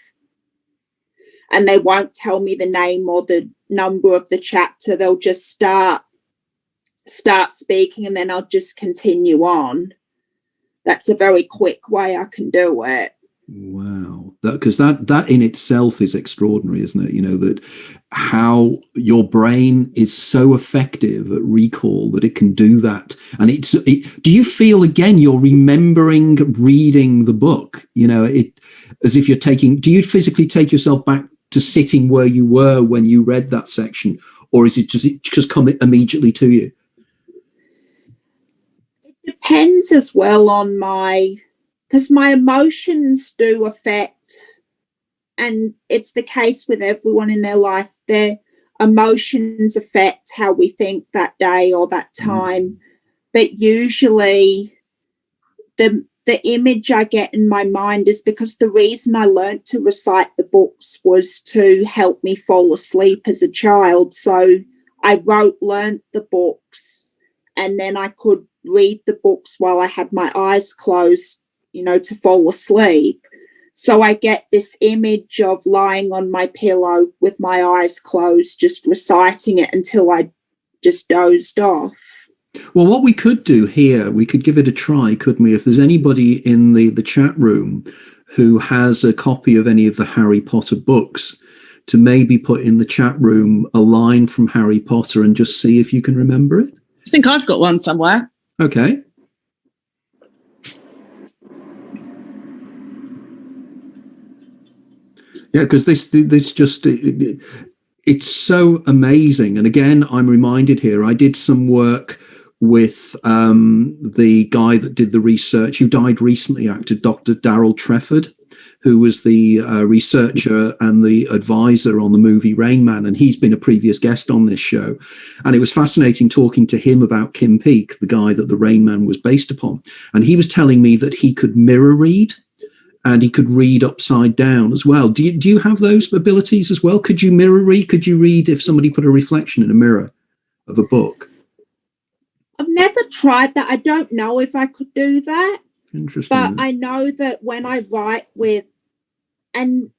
B: and they won't tell me the name or the number of the chapter. They'll just start speaking, and then I'll just continue on. That's a very quick way I can do it.
A: Wow, because that in itself is extraordinary, isn't it? You know, that how your brain is so effective at recall that it can do that. And do you feel again you're remembering reading the book? You know, as if you're do you physically take yourself back to sitting where you were when you read that section, or is it just come immediately to you?
B: It depends as well on because my emotions do affect, and it's the case with everyone in their life, their emotions affect how we think that day or that time. But usually the image I get in my mind is because the reason I learned to recite the books was to help me fall asleep as a child. So I learnt the books, and then I could read the books while I had my eyes closed, you know, to fall asleep. So I get this image of lying on my pillow with my eyes closed, just reciting it until I just dozed off.
A: Well, what we could do here, we could give it a try, couldn't we? If there's anybody in the chat room who has a copy of any of the Harry Potter books, to maybe put in the chat room a line from Harry Potter and just see if you can remember it.
C: I think I've got one somewhere.
A: Okay. Yeah, because this just it's so amazing. And again, I'm reminded here, I did some work with the guy that did the research, who died recently, actor Dr. Darrell Trefford, who was the researcher and the advisor on the movie Rain Man, and he's been a previous guest on this show. And it was fascinating talking to him about Kim Peake, the guy that the Rain Man was based upon. And he was telling me that he could mirror read, and he could read upside down as well. Do you have those abilities as well? Could you mirror read? Could you read if somebody put a reflection in a mirror of a book?
B: I've never tried that. I don't know if I could do that.
A: Interesting.
B: But I know that when I write with, and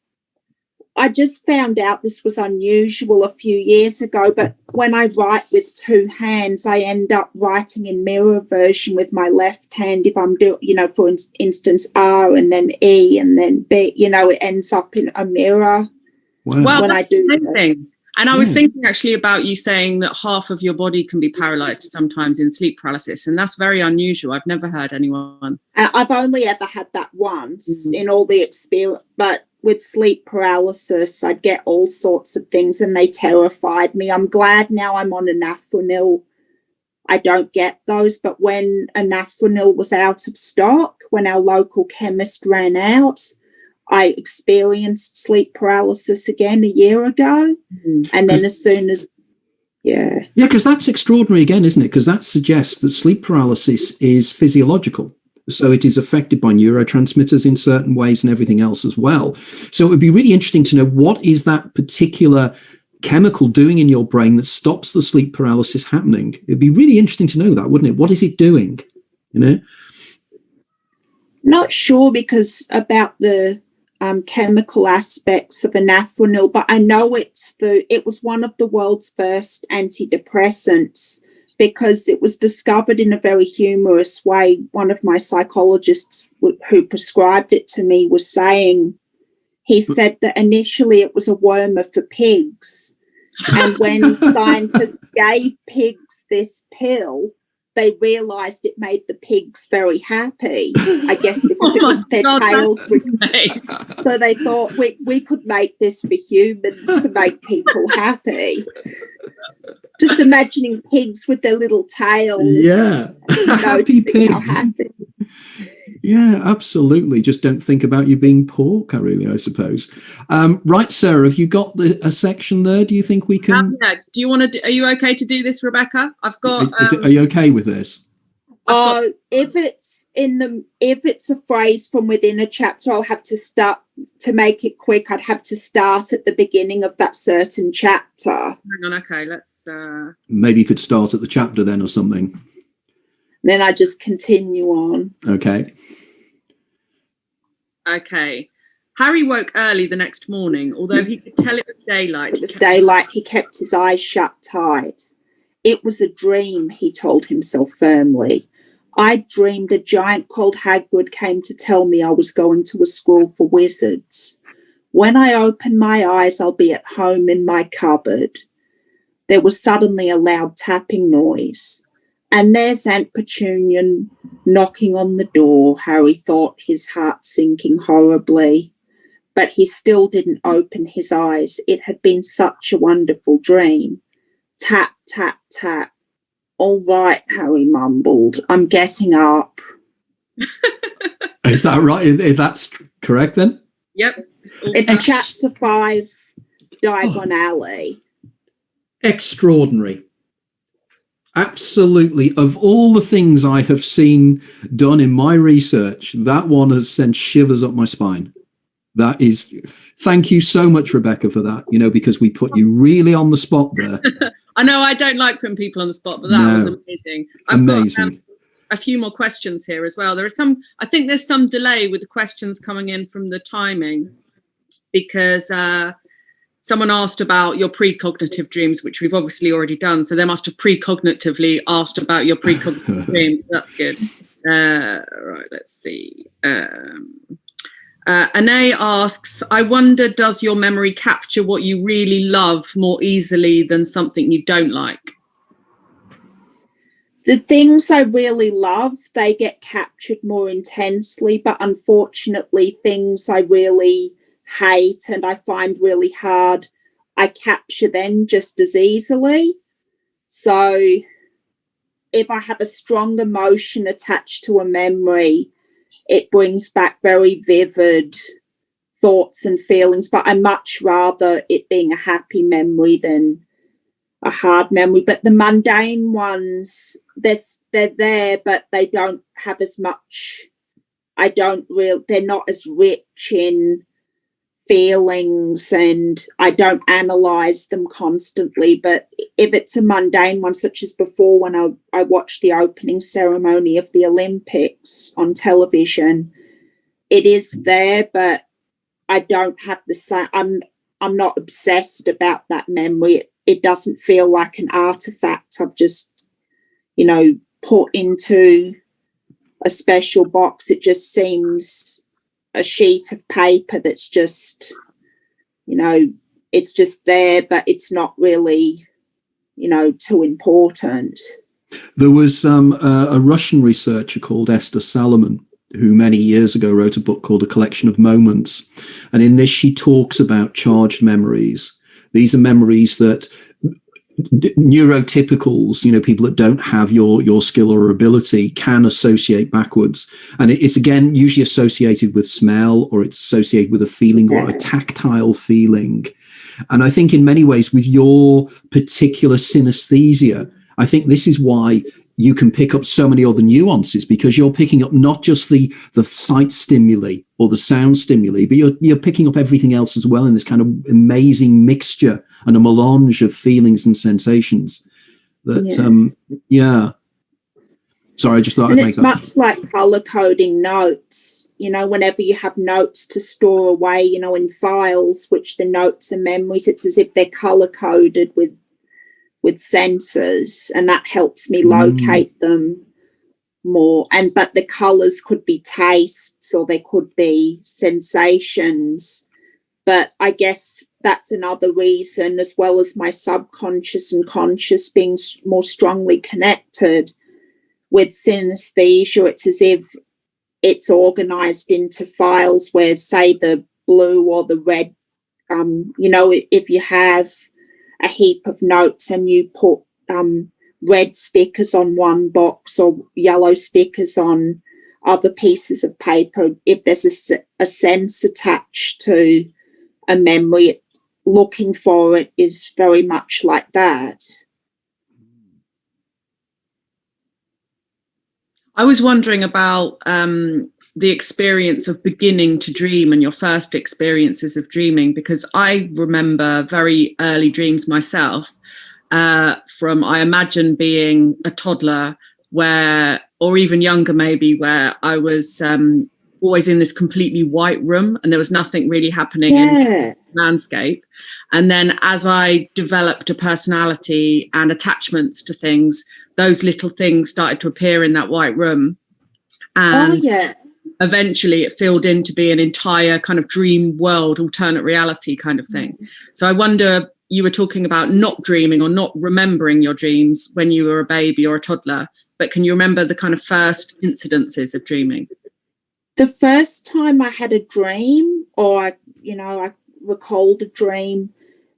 B: I just found out this was unusual a few years ago, but when I write with 2 hands, I end up writing in mirror version with my left hand. If I'm doing, you know, for instance, R and then E and then B, you know, it ends up in a mirror.
A: Wow.
C: Well,
B: when
C: that's
B: I do
C: amazing. And I was thinking actually about you saying that half of your body can be paralyzed sometimes in sleep paralysis, and that's very unusual. I've never heard anyone.
B: I've only ever had that once in all the experience, but with sleep paralysis, I'd get all sorts of things, and they terrified me. I'm glad now I'm on anafranil, I don't get those, but when anafranil was out of stock, when our local chemist ran out, I experienced sleep paralysis again a year ago. And then as soon as, yeah, because
A: that's extraordinary again, isn't it? Because that suggests that sleep paralysis is physiological. So it is affected by neurotransmitters in certain ways and everything else as well. So it would be really interesting to know, what is that particular chemical doing in your brain that stops the sleep paralysis happening? It'd be really interesting to know that, wouldn't it? What is it doing? You know?
B: Not sure because about the chemical aspects of anafranil, but I know it was one of the world's first antidepressants because it was discovered in a very humorous way. One of my psychologists who prescribed it to me was saying, he said that initially it was a wormer for pigs. And when scientists gave pigs this pill, they realised it made the pigs very happy, I guess, because their tails were...
C: Nice.
B: So they thought we could make this for humans to make people happy. Just imagining pigs with their little tails.
A: Yeah. Happy pigs.
B: How happy.
A: Yeah, absolutely. Just don't think about you being pork, I suppose. Right, Sarah, have you got a section there? Do you think we can?
C: Yeah. Do you want to? Are you okay to do this, Rebecca? I've got.
A: Are you okay with this?
B: If it's a phrase from within a chapter, I'll have to start to make it quick. I'd have to start at the beginning of that certain chapter.
C: Hang on. Okay, let's.
A: Maybe you could start at the chapter then, or something.
B: Then I just continue on.
A: Okay.
C: Okay. Harry woke early the next morning, although he could tell it was daylight.
B: It was daylight. He kept his eyes shut tight. It was a dream, he told himself firmly. I dreamed a giant called Hagrid came to tell me I was going to a school for wizards. When I open my eyes, I'll be at home in my cupboard. There was suddenly a loud tapping noise. And there's Aunt Petunia knocking on the door, Harry thought, his heart sinking horribly. But he still didn't open his eyes. It had been such a wonderful dream. Tap, tap, tap. All right, Harry mumbled. I'm getting up.
A: Is that right? That's correct then?
C: Yep.
B: It's chapter 5, Diagon Alley.
A: Extraordinary. Absolutely. Of all the things I have seen done in my research, that one has sent shivers up my spine. That is, thank you so much, Rebecca, for that, because we put you really on the spot there.
C: I know I don't like putting people on the spot, but that was amazing. I've got a few more questions here as well. I think there's some delay with the questions coming in from the timing, because someone asked about your precognitive dreams, which we've obviously already done. So they must have precognitively asked about your precognitive dreams. That's good. Right, let's see. Anae asks, I wonder, does your memory capture what you really love more easily than something you don't like?
B: The things I really love, they get captured more intensely, but unfortunately, things I really hate and I find really hard, I capture them just as easily. So if I have a strong emotion attached to a memory, it brings back very vivid thoughts and feelings, but I much rather it being a happy memory than a hard memory. But the mundane ones, they're there, but they don't have as much, they're not as rich in feelings, and I don't analyze them constantly. But if it's a mundane one, such as before when I watched the opening ceremony of the Olympics on television, it is there, but I don't have the same, I'm not obsessed about that memory. It doesn't feel like an artifact I've just, put into a special box. It just seems a sheet of paper that's just, it's just there, but it's not really, too important.
A: There was a Russian researcher called Esther Salomon, who many years ago wrote a book called A Collection of Moments. And in this, she talks about charged memories. These are memories that neurotypicals, people that don't have your skill or ability, can associate backwards. And it's, again, usually associated with smell, or it's associated with a feeling or a tactile feeling. And I think in many ways with your particular synesthesia, I think this is why you can pick up so many other nuances, because you're picking up not just the sight stimuli or the sound stimuli, but you're picking up everything else as well in this kind of amazing mixture and a melange of feelings and sensations. That Sorry, I just thought I'd make that.
B: And it's much like color coding notes. Whenever you have notes to store away, in files, which the notes are memories, it's as if they're color coded with sensors, and that helps me locate them more. But the colors could be tastes, or they could be sensations. But I guess that's another reason, as well as my subconscious and conscious being more strongly connected, with synesthesia, it's as if it's organised into files where, say, the blue or the red, if you have a heap of notes and you put red stickers on one box or yellow stickers on other pieces of paper, if there's a sense attached to a memory, looking for it is very much like that.
C: I was wondering about the experience of beginning to dream and your first experiences of dreaming, because I remember very early dreams myself from, I imagine, being a toddler or even younger maybe, where I was always in this completely white room and there was nothing really happening in the landscape. And then as I developed a personality and attachments to things, those little things started to appear in that white room. And eventually it filled in to be an entire kind of dream world, alternate reality kind of thing. So I wonder, you were talking about not dreaming or not remembering your dreams when you were a baby or a toddler, but can you remember the kind of first incidences of dreaming?
B: The first time I had a dream, or I recalled a dream,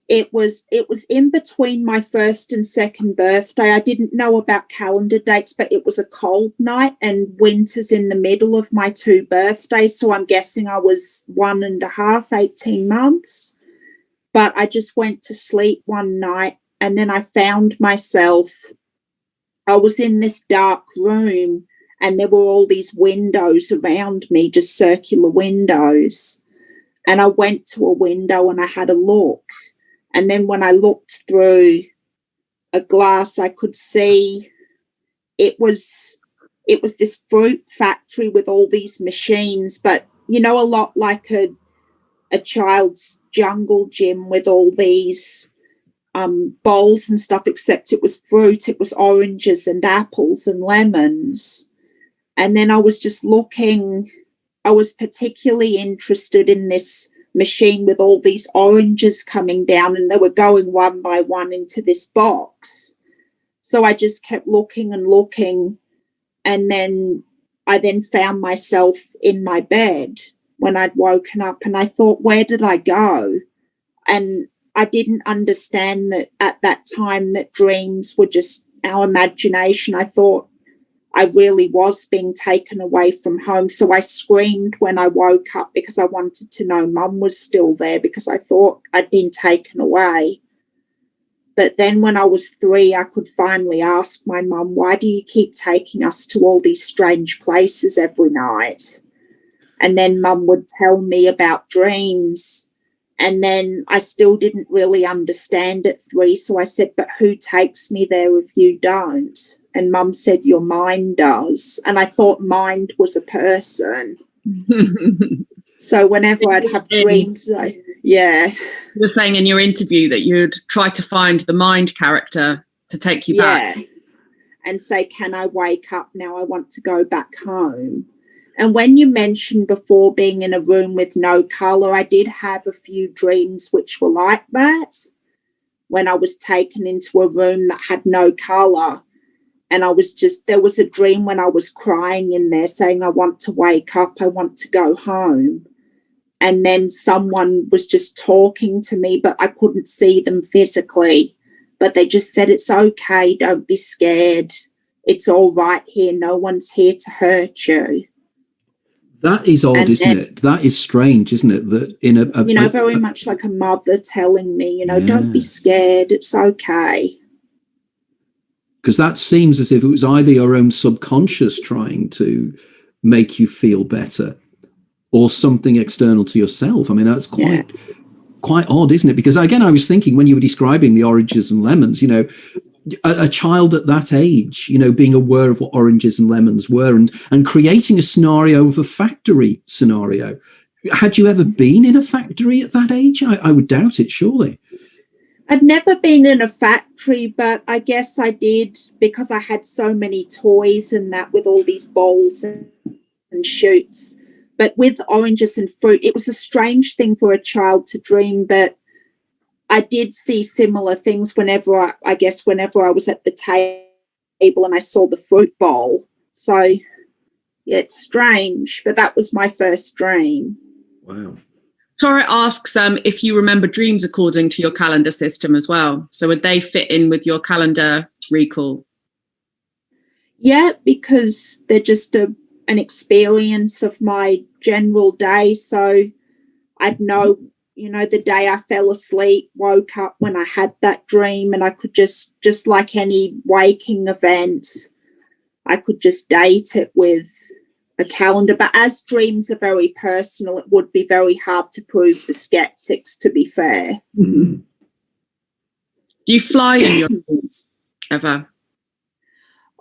B: it was in between my first and second birthday. I didn't know about calendar dates, but it was a cold night and winter's in the middle of my 2 birthdays. So I'm guessing I was 1.5, 18 months. But I just went to sleep one night and then I found myself, I was in this dark room and there were all these windows around me, just circular windows. And I went to a window and I had a look. And then when I looked through a glass, I could see it was this fruit factory with all these machines, but, a lot like a child's jungle gym with all these bowls and stuff, except it was fruit. It was oranges and apples and lemons. And then I was just looking. I was particularly interested in this machine with all these oranges coming down, and they were going one by one into this box. So I just kept looking and looking, and then I found myself in my bed when I'd woken up, and I thought, where did I go? And I didn't understand that at that time that dreams were just our imagination. I thought I really was being taken away from home. So I screamed when I woke up because I wanted to know Mum was still there, because I thought I'd been taken away. But then when I was 3, I could finally ask my mum, why do you keep taking us to all these strange places every night? And then Mum would tell me about dreams. And then I still didn't really understand at 3. So I said, but who takes me there if you don't? And Mum said, your mind does. And I thought mind was a person. So whenever I'd have dreams, you
C: were saying in your interview that you'd try to find the mind character to take you back.
B: And say, can I wake up now? I want to go back home. And when you mentioned before being in a room with no colour, I did have a few dreams which were like that, when I was taken into a room that had no colour. And there was a dream when I was crying in there saying, I want to wake up, I want to go home. And then someone was just talking to me, but I couldn't see them physically. But they just said, it's okay, don't be scared. It's all right here. No one's here to hurt you.
A: That is odd, isn't it? That is strange, isn't it? That in
B: very much like a mother telling me, don't be scared. It's okay.
A: Because that seems as if it was either your own subconscious trying to make you feel better or something external to yourself. I mean, that's quite odd, isn't it? Because again, I was thinking when you were describing the oranges and lemons, a child at that age, being aware of what oranges and lemons were and creating a scenario of a factory scenario. Had you ever been in a factory at that age? I would doubt it, surely.
B: I'd never been in a factory, but I guess I did because I had so many toys and that with all these bowls and shoots. But with oranges and fruit, it was a strange thing for a child to dream, but I did see similar things whenever I was at the table and I saw the fruit bowl. So yeah, it's strange, but that was my first dream.
A: Wow.
C: Tara asks if you remember dreams according to your calendar system as well. So would they fit in with your calendar recall?
B: Yeah, because they're just an experience of my general day. So I'd know, the day I fell asleep, woke up when I had that dream, and I could just like any waking event, I could just date it with a calendar. But as dreams are very personal, it would be very hard to prove for skeptics, to be fair.
A: Mm-hmm.
C: Do you fly in your dreams ever?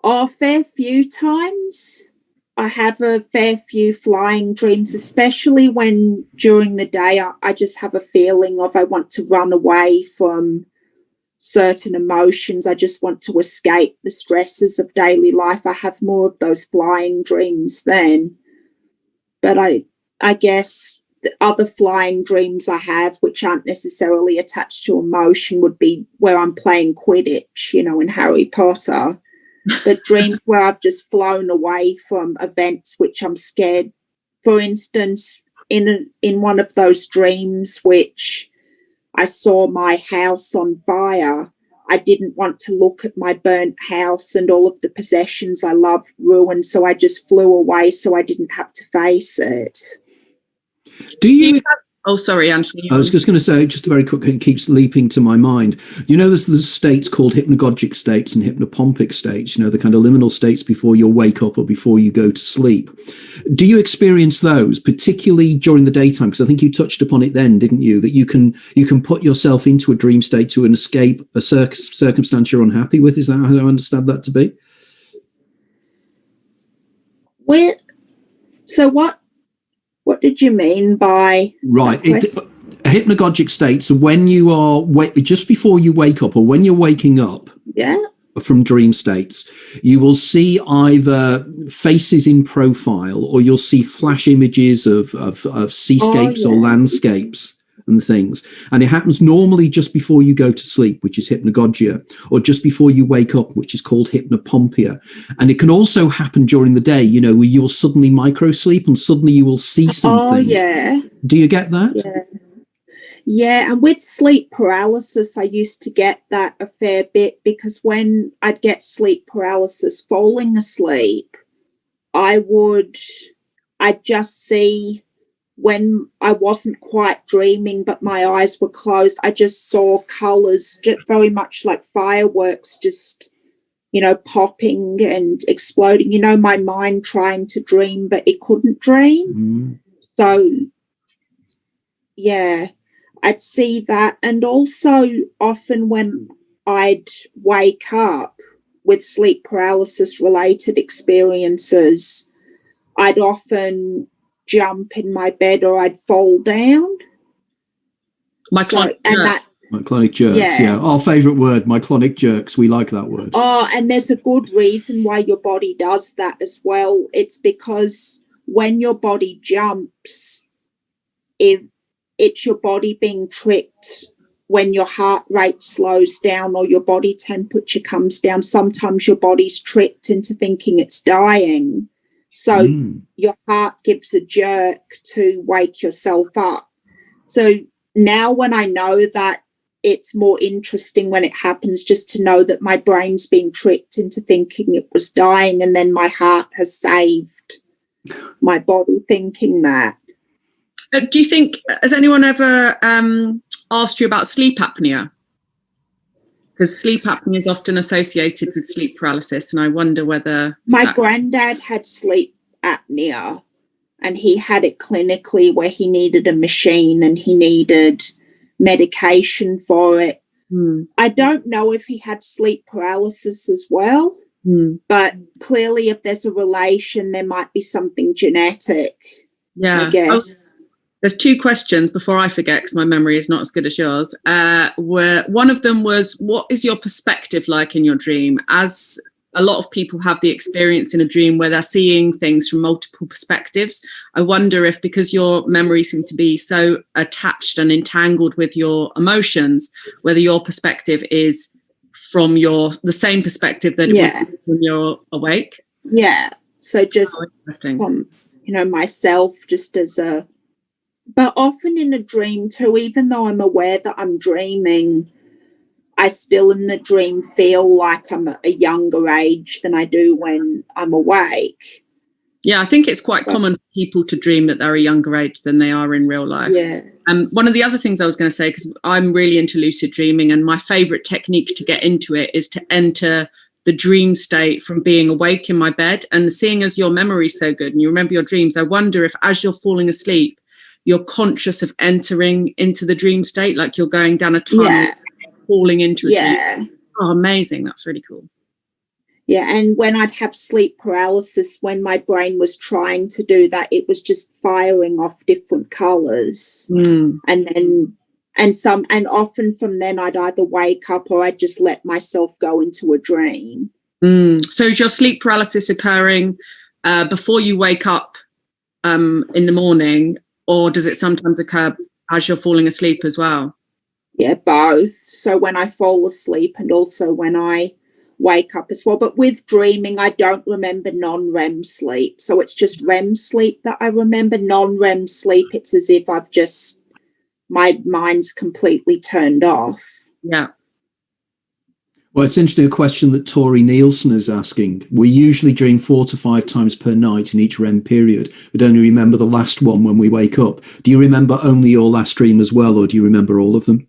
B: A fair few times. I have a fair few flying dreams, especially when during the day I just have a feeling of I want to run away from certain emotions. I just want to escape the stresses of daily life. I have more of those flying dreams then. But I guess the other flying dreams I have, which aren't necessarily attached to emotion, would be where I'm playing Quidditch, in Harry Potter. But dreams where I've just flown away from events which I'm scared. For instance, in one of those dreams which I saw my house on fire, I didn't want to look at my burnt house and all of the possessions I love ruined, so I just flew away so I didn't have to face it.
A: Do you...
C: Oh, sorry, Anthony.
A: I was just going to say, just very quick, it keeps leaping to my mind. There's states called hypnagogic states and hypnopompic states, the kind of liminal states before you wake up or before you go to sleep. Do you experience those, particularly during the daytime? Because I think you touched upon it then, didn't you? That you can put yourself into a dream state to escape a circumstance you're unhappy with. Is that how I understand that to be?
B: So what did you mean by
A: right? A hypnagogic state. So when you are just before you wake up, or when you're waking up, from dream states, you will see either faces in profile, or you'll see flash images of seascapes or landscapes and things. And it happens normally just before you go to sleep, which is hypnagogia, or just before you wake up, which is called hypnopompia. And it can also happen during the day, where you'll suddenly microsleep and suddenly you will see something.
B: Oh, yeah.
A: Do you get that?
B: Yeah, and with sleep paralysis, I used to get that a fair bit, because when I'd get sleep paralysis falling asleep, I'd just see, when I wasn't quite dreaming but my eyes were closed, I just saw colours, very much like fireworks, just, popping and exploding. My mind trying to dream, but it couldn't dream.
A: Mm.
B: So, yeah, I'd see that. And also often when I'd wake up with sleep paralysis related experiences, I'd often jump in my bed or I'd fall down.
A: Myclonic jerks, yeah. Our favourite word, myclonic jerks. We like that word.
B: Oh, and there's a good reason why your body does that as well. It's because when your body jumps, it's your body being tricked. When your heart rate slows down or your body temperature comes down, sometimes your body's tricked into thinking it's dying. So your heart gives a jerk to wake yourself up. So now when I know that, it's more interesting when it happens, just to know that my brain's been tricked into thinking it was dying, and then my heart has saved my body thinking that.
C: Do you think, has anyone ever asked you about sleep apnea? Because sleep apnea is often associated with sleep paralysis, and I wonder whether...
B: My granddad had sleep apnea, and he had it clinically, where he needed a machine and he needed medication for it. I don't know if he had sleep paralysis as well, but clearly if there's a relation, there might be something genetic, I guess.
C: There's two questions before I forget, because my memory is not as good as yours. Where one of them was, what is your perspective like in your dream? As a lot of people have the experience in a dream where they're seeing things from multiple perspectives. I wonder if, because your memory seemed to be so attached and entangled with your emotions, whether your perspective is from the same perspective that it would when you're awake?
B: Yeah. So just from, myself, just as but often in a dream too, even though I'm aware that I'm dreaming, I still in the dream feel like I'm a younger age than I do when I'm awake.
C: Yeah, I think it's quite common for people to dream that they're a younger age than they are in real life.
B: Yeah.
C: One of the other things I was going to say, because I'm really into lucid dreaming, and my favourite technique to get into it is to enter the dream state from being awake in my bed. And seeing as your memory's so good and you remember your dreams, I wonder if as you're falling asleep, you're conscious of entering into the dream state, like you're going down a tunnel, falling into a dream. Oh, amazing. That's really cool.
B: Yeah, and when I'd have sleep paralysis, when my brain was trying to do that, it was just firing off different colours. And often from then I'd either wake up or I'd just let myself go into a dream.
C: So is your sleep paralysis occurring before you wake up in the morning, or does it sometimes occur as you're falling asleep as well?
B: Yeah, both. So when I fall asleep and also when I wake up as well. But with dreaming, I don't remember non-REM sleep. So it's just REM sleep that I remember. Non-REM sleep, it's as if my mind's completely turned off.
C: Yeah.
A: Well, it's interesting, a question that Tori Nielsen is asking. We usually dream 4 to 5 times per night in each REM period, but only remember the last one when we wake up. Do you remember only your last dream as well, or do you remember all of them?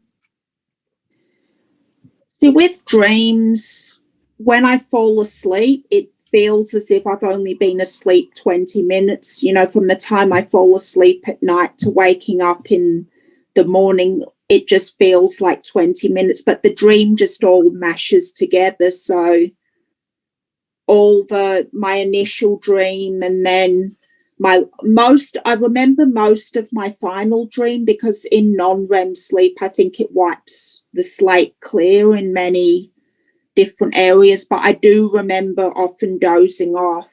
B: See, with dreams, when I fall asleep, it feels as if I've only been asleep 20 minutes, from the time I fall asleep at night to waking up in the morning. It just feels like 20 minutes, but the dream just all mashes together. So my initial dream, and then I remember most of my final dream, because in non-REM sleep, I think it wipes the slate clear in many different areas, but I do remember often dozing off,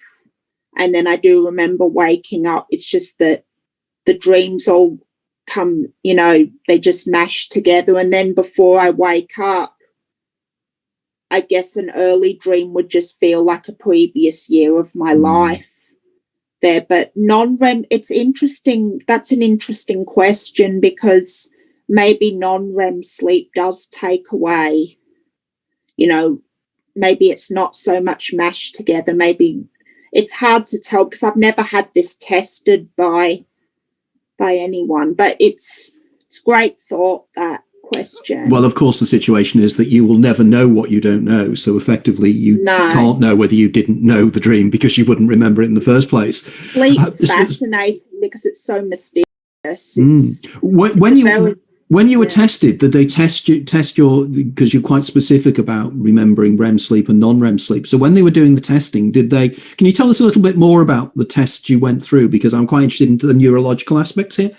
B: and then I do remember waking up. It's just that the dreams all come, they just mash together. And then before I wake up, I guess an early dream would just feel like a previous year of my life there. But non-REM, it's interesting. That's an interesting question, because maybe non-REM sleep does take away, maybe it's not so much mashed together. Maybe it's hard to tell, because I've never had this tested by anyone, but it's great thought, that question.
A: Well, of course, the situation is that you will never know what you don't know. So effectively, you can't know whether you didn't know the dream, because you wouldn't remember it in the first place.
B: Sleep's fascinating because it's so mysterious.
A: When you were tested, did they test your, because you're quite specific about remembering REM sleep and non-REM sleep. So when they were doing the testing, can you tell us a little bit more about the tests you went through? Because I'm quite interested in the neurological aspects here.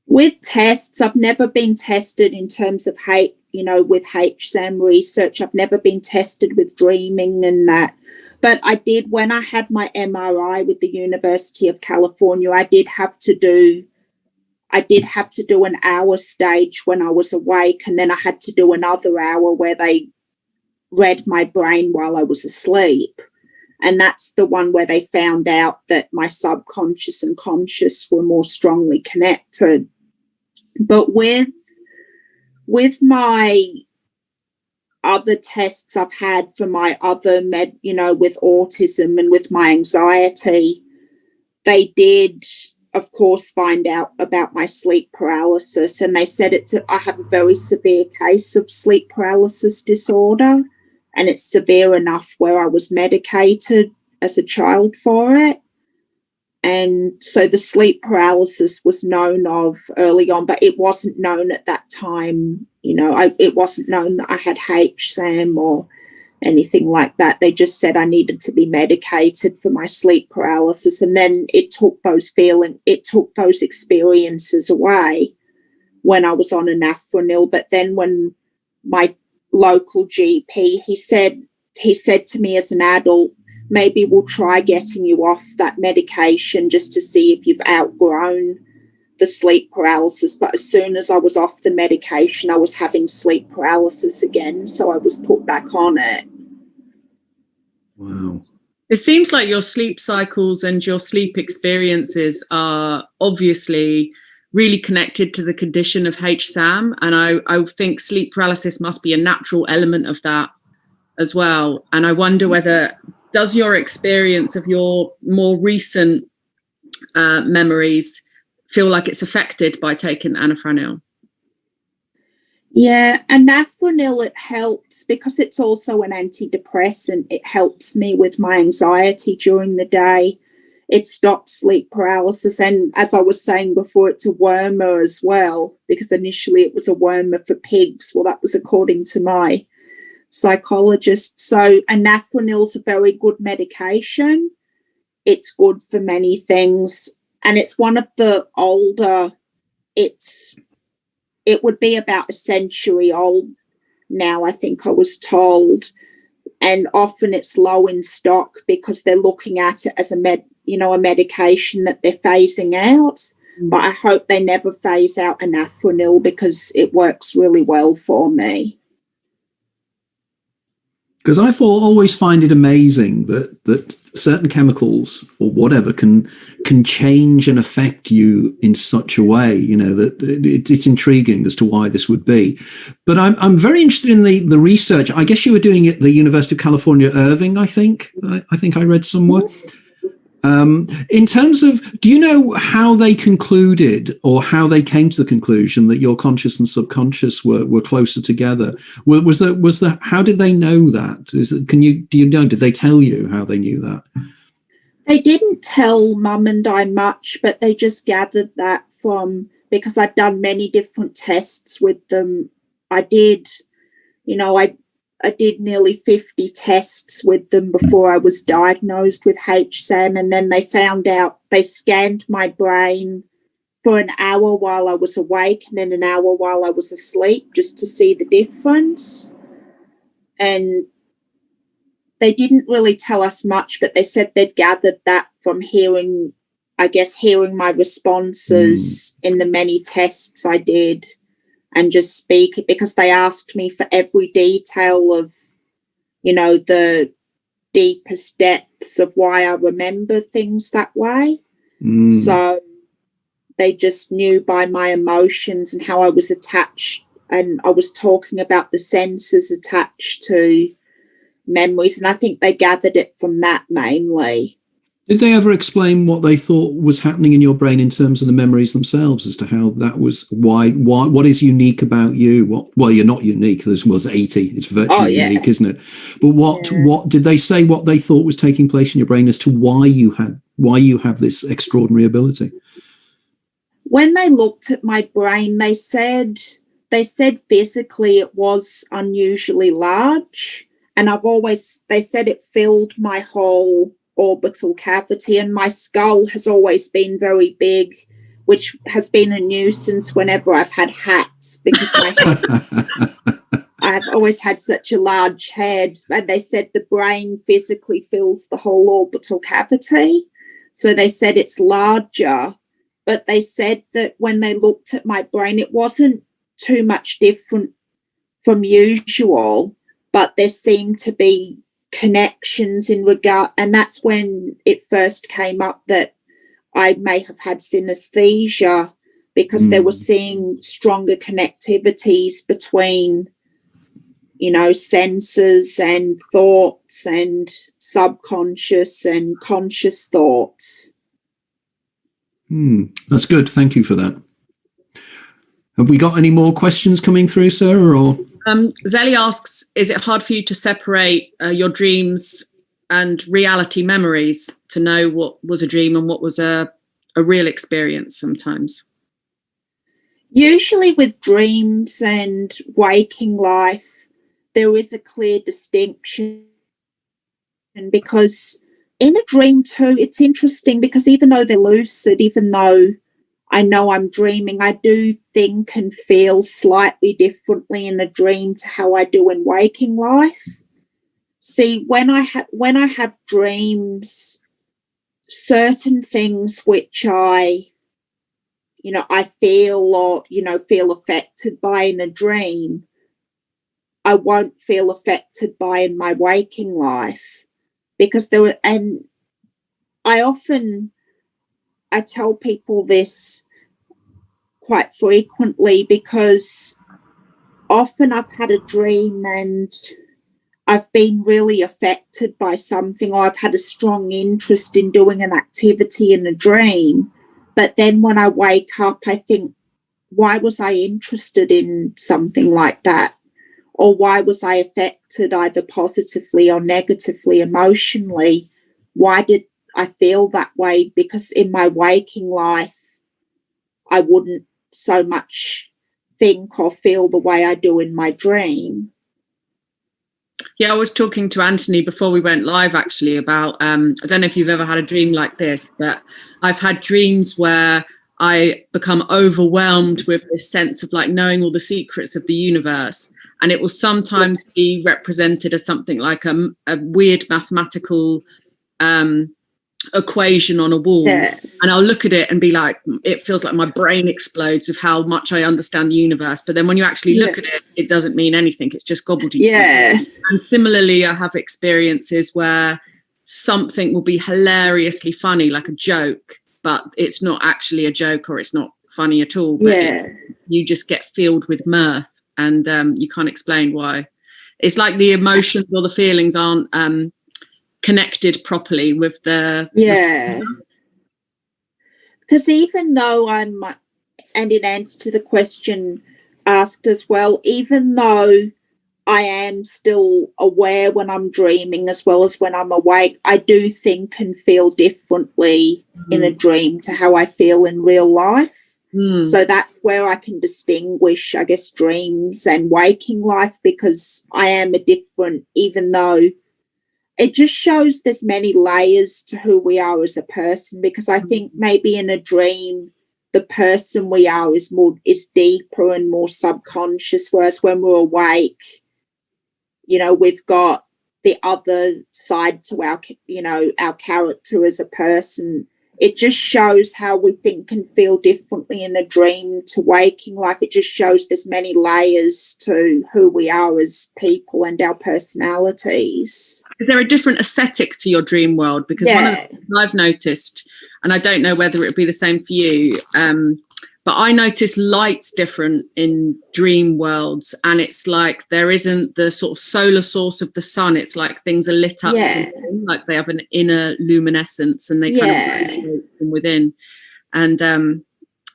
B: With tests, I've never been tested in terms of with HSAM research. I've never been tested with dreaming and that. But I did, when I had my MRI with the University of California, I did have to do an hour stage when I was awake, and then I had to do another hour where they read my brain while I was asleep. And that's the one where they found out that my subconscious and conscious were more strongly connected. But with my other tests I've had for my other with autism and with my anxiety, they did, of course, find out about my sleep paralysis, and they said I have a very severe case of sleep paralysis disorder, and it's severe enough where I was medicated as a child for it. And so the sleep paralysis was known of early on, but it wasn't known at that time. It wasn't known that I had HSAM or anything like that. They just said I needed to be medicated for my sleep paralysis. And then it took those experiences away when I was on anafranil. But then when my local GP, he said to me as an adult, maybe we'll try getting you off that medication just to see if you've outgrown the sleep paralysis, but as soon as I was off the medication, I was having sleep paralysis again, so I was put back on it.
A: Wow.
C: It seems like your sleep cycles and your sleep experiences are obviously really connected to the condition of HSAM, and I think sleep paralysis must be a natural element of that as well. And I wonder whether, does your experience of your more recent memories feel like it's affected by taking anafranil?
B: Yeah, anafranil, it helps because it's also an antidepressant. It helps me with my anxiety during the day. It stops sleep paralysis. And as I was saying before, it's a wormer as well, because initially it was a wormer for pigs. Well, that was according to my psychologist. So anafranil is a very good medication. It's good for many things. And it's one of the older, it would be about a century old now, I think I was told. And often it's low in stock because they're looking at it as a medication that they're phasing out. But I hope they never phase out anafranil because it works really well for me.
A: Because I always find it amazing that certain chemicals or whatever can change and affect you in such a way, that it's intriguing as to why this would be. But I'm very interested in the research. I guess you were doing it at the University of California, Irvine, I think I read somewhere. In terms of, do you know how they concluded or how they came to the conclusion that your conscious and subconscious were closer together? How did they know that? Did they tell you how they knew that?
B: They didn't tell Mum and I much, but they just gathered that because I'd done many different tests with them. I did nearly 50 tests with them before I was diagnosed with HSAM, and then they scanned my brain for an hour while I was awake and then an hour while I was asleep just to see the difference. And they didn't really tell us much, but they said they'd gathered that from hearing my responses in the many tests I did. And just speak it, because they asked me for every detail of, the deepest depths of why I remember things that way. So they just knew by my emotions and how I was attached. And I was talking about the senses attached to memories. And I think they gathered it from that mainly.
A: Did they ever explain what they thought was happening in your brain in terms of the memories themselves, as to how that was, why what is unique about you? Well, you're not unique. There was 80. It's virtually unique, isn't it? But what did they say? What they thought was taking place in your brain as to why you have this extraordinary ability? When
B: they looked at my brain, they said physically it was unusually large, and they said it filled my whole orbital cavity, and my skull has always been very big, which has been a nuisance whenever I've had hats, because I've always had such a large head. And they said the brain physically fills the whole orbital cavity, so they said it's larger. But they said that when they looked at my brain, it wasn't too much different from usual, but there seemed to be connections in regard, and that's when it first came up that I may have had synesthesia, because they were seeing stronger connectivities between senses and thoughts and subconscious and conscious thoughts.
A: That's good. Thank you for that. Have we got any more questions coming through, Sarah? Or
C: Zelly asks, is it hard for you to separate your dreams and reality memories, to know what was a dream and what was a real experience sometimes?
B: Usually with dreams and waking life, there is a clear distinction, because in a dream too, it's interesting because even though they're lucid, even though I know I'm dreaming, I do think and feel slightly differently in a dream to how I do in waking life. See, when I have dreams, certain things which I I feel or, feel affected by in a dream, I won't feel affected by in my waking life. Because and I tell people this quite frequently, because often I've had a dream and I've been really affected by something, or I've had a strong interest in doing an activity in a dream. But then when I wake up, I think, why was I interested in something like that? Or why was I affected either positively or negatively emotionally? Why did I feel that way? Because in my waking life, I wouldn't so much think or feel the way I do in my dream.
C: Yeah, I was talking to Anthony before we went live, actually, about, I don't know if you've ever had a dream like this, but I've had dreams where I become overwhelmed with this sense of like knowing all the secrets of the universe. And it will sometimes be represented as something like a weird mathematical equation on a wall.
B: Yeah.
C: And I'll look at it and be like, it feels like my brain explodes of how much I understand the universe. But then when you actually look at it, it doesn't mean anything. It's just gobbledygook.
B: Yeah.
C: And similarly, I have experiences where something will be hilariously funny, like a joke, but it's not actually a joke, or it's not funny at all. But you just get filled with mirth, and you can't explain why. It's like the emotions or the feelings aren't connected properly with the
B: because even though and in answer to the question asked as well, even though I am still aware when I'm dreaming as well as when I'm awake, I do think and feel differently in a dream to how I feel in real life. So that's where I can distinguish, I guess, dreams and waking life, because I am a different, even though it just shows there's many layers to who we are as a person, because I think maybe in a dream, the person we are is deeper and more subconscious, whereas when we're awake, we've got the other side to our character as a person. It just shows how we think and feel differently in a dream to waking life. It just shows there's many layers to who we are as people and our personalities.
C: Is there a different aesthetic to your dream world? Because one of the things I've noticed, and I don't know whether it would be the same for you, but I notice light's different in dream worlds, and it's like there isn't the sort of solar source of the sun. It's like things are lit up, like they have an inner luminescence, and they kind of radiate from within. And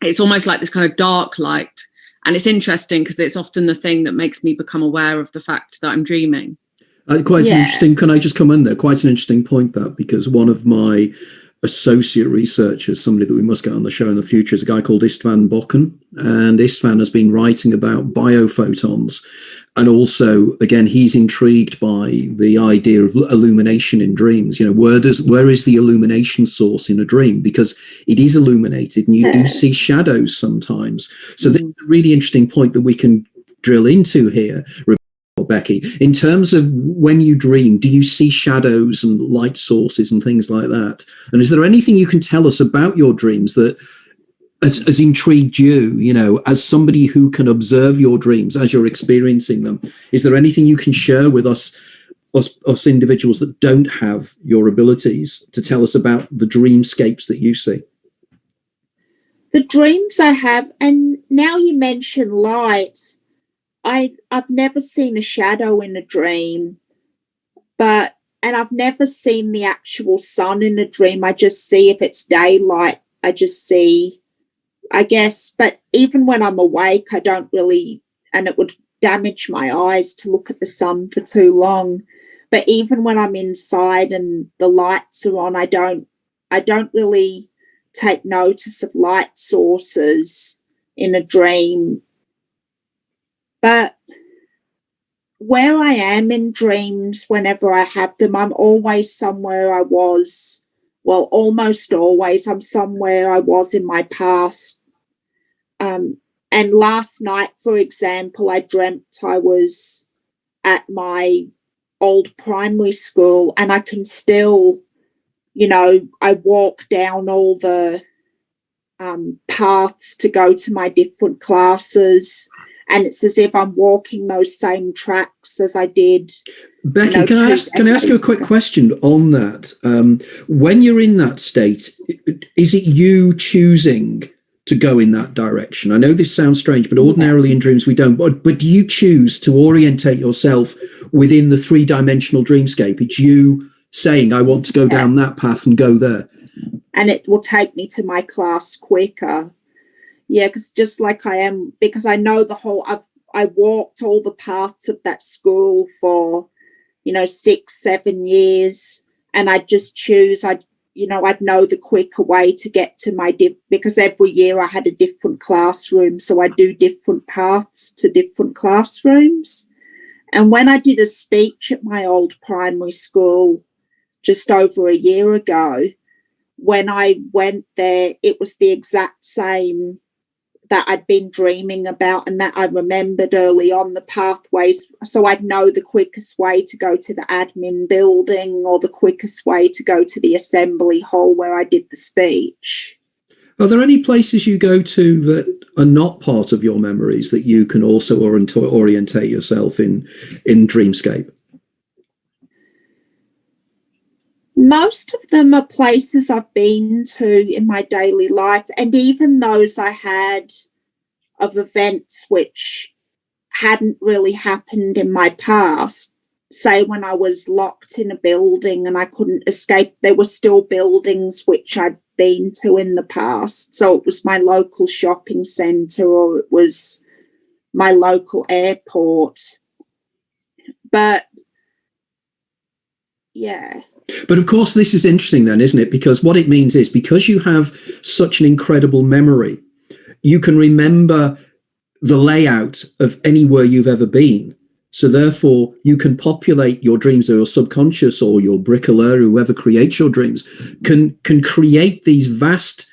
C: it's almost like this kind of dark light. And it's interesting because it's often the thing that makes me become aware of the fact that I'm dreaming.
A: Quite an interesting, can I just come in there? Quite an interesting point, that, because one of my associate researchers, somebody that we must get on the show in the future, is a guy called Istvan Bokken. And Istvan has been writing about biophotons. And also, again, he's intrigued by the idea of illumination in dreams. Where is the illumination source in a dream? Because it is illuminated and you do see shadows sometimes. So this is a really interesting point that we can drill into here, Becky, in terms of when you dream, do you see shadows and light sources and things like that? And is there anything you can tell us about your dreams that has intrigued you, as somebody who can observe your dreams as you're experiencing them? Is there anything you can share with us individuals that don't have your abilities to tell us about the dreamscapes that you see?
B: The dreams I have, and now you mention light, I've never seen a shadow in a dream, and I've never seen the actual sun in a dream. I just see, if it's daylight, I just see, I guess. But even when I'm awake, I don't really, and it would damage my eyes to look at the sun for too long. But even when I'm inside and the lights are on, I don't really take notice of light sources in a dream. But where I am in dreams, whenever I have them, I'm always somewhere I was. Well, almost always I'm somewhere I was in my past. And last night, for example, I dreamt I was at my old primary school, and I can still, I walk down all the paths to go to my different classes, and it's as if I'm walking those same tracks as I did.
A: Becky, can I ask you a quick question on that? When you're in that state, is it you choosing to go in that direction? I know this sounds strange, but ordinarily in dreams we don't. But do you choose to orientate yourself within the three-dimensional dreamscape? It's you saying, I want to go down that path and go there.
B: And it will take me to my class quicker. Yeah, because just like because I know I walked all the paths of that school for, 6-7 years, and I'd just choose, I'd know the quicker way to get to because every year I had a different classroom, so I do different paths to different classrooms. And when I did a speech at my old primary school just over a year ago, when I went there, it was the exact same that I'd been dreaming about and that I remembered early on, the pathways. So I'd know the quickest way to go to the admin building or the quickest way to go to the assembly hall where I did the speech.
A: Are there any places you go to that are not part of your memories that you can also orientate yourself in Dreamscape?
B: Most of them are places I've been to in my daily life, and even those I had of events which hadn't really happened in my past. Say when I was locked in a building and I couldn't escape, there were still buildings which I'd been to in the past. So it was my local shopping centre or it was my local airport. But yeah.
A: But of course, this is interesting then, isn't it? Because what it means is because you have such an incredible memory, you can remember the layout of anywhere you've ever been. So therefore, you can populate your dreams, or your subconscious or your bricklayer, whoever creates your dreams, can create these vast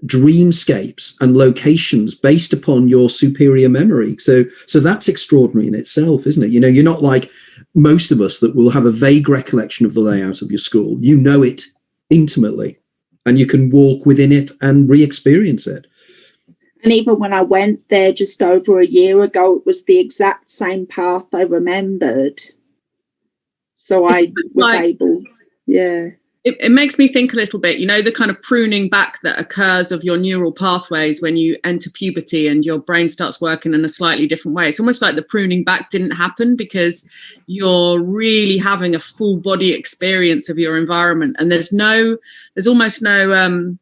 A: dreamscapes and locations based upon your superior memory. So that's extraordinary in itself, isn't it? You're not like most of us that will have a vague recollection of the layout of your school. You know it intimately, and you can walk within it and re-experience it.
B: And even when I went there just over a year ago, it was the exact same path I remembered. So I was able, yeah.
C: It makes me think a little bit, the kind of pruning back that occurs of your neural pathways when you enter puberty and your brain starts working in a slightly different way. It's almost like the pruning back didn't happen because you're really having a full body experience of your environment. And there's almost no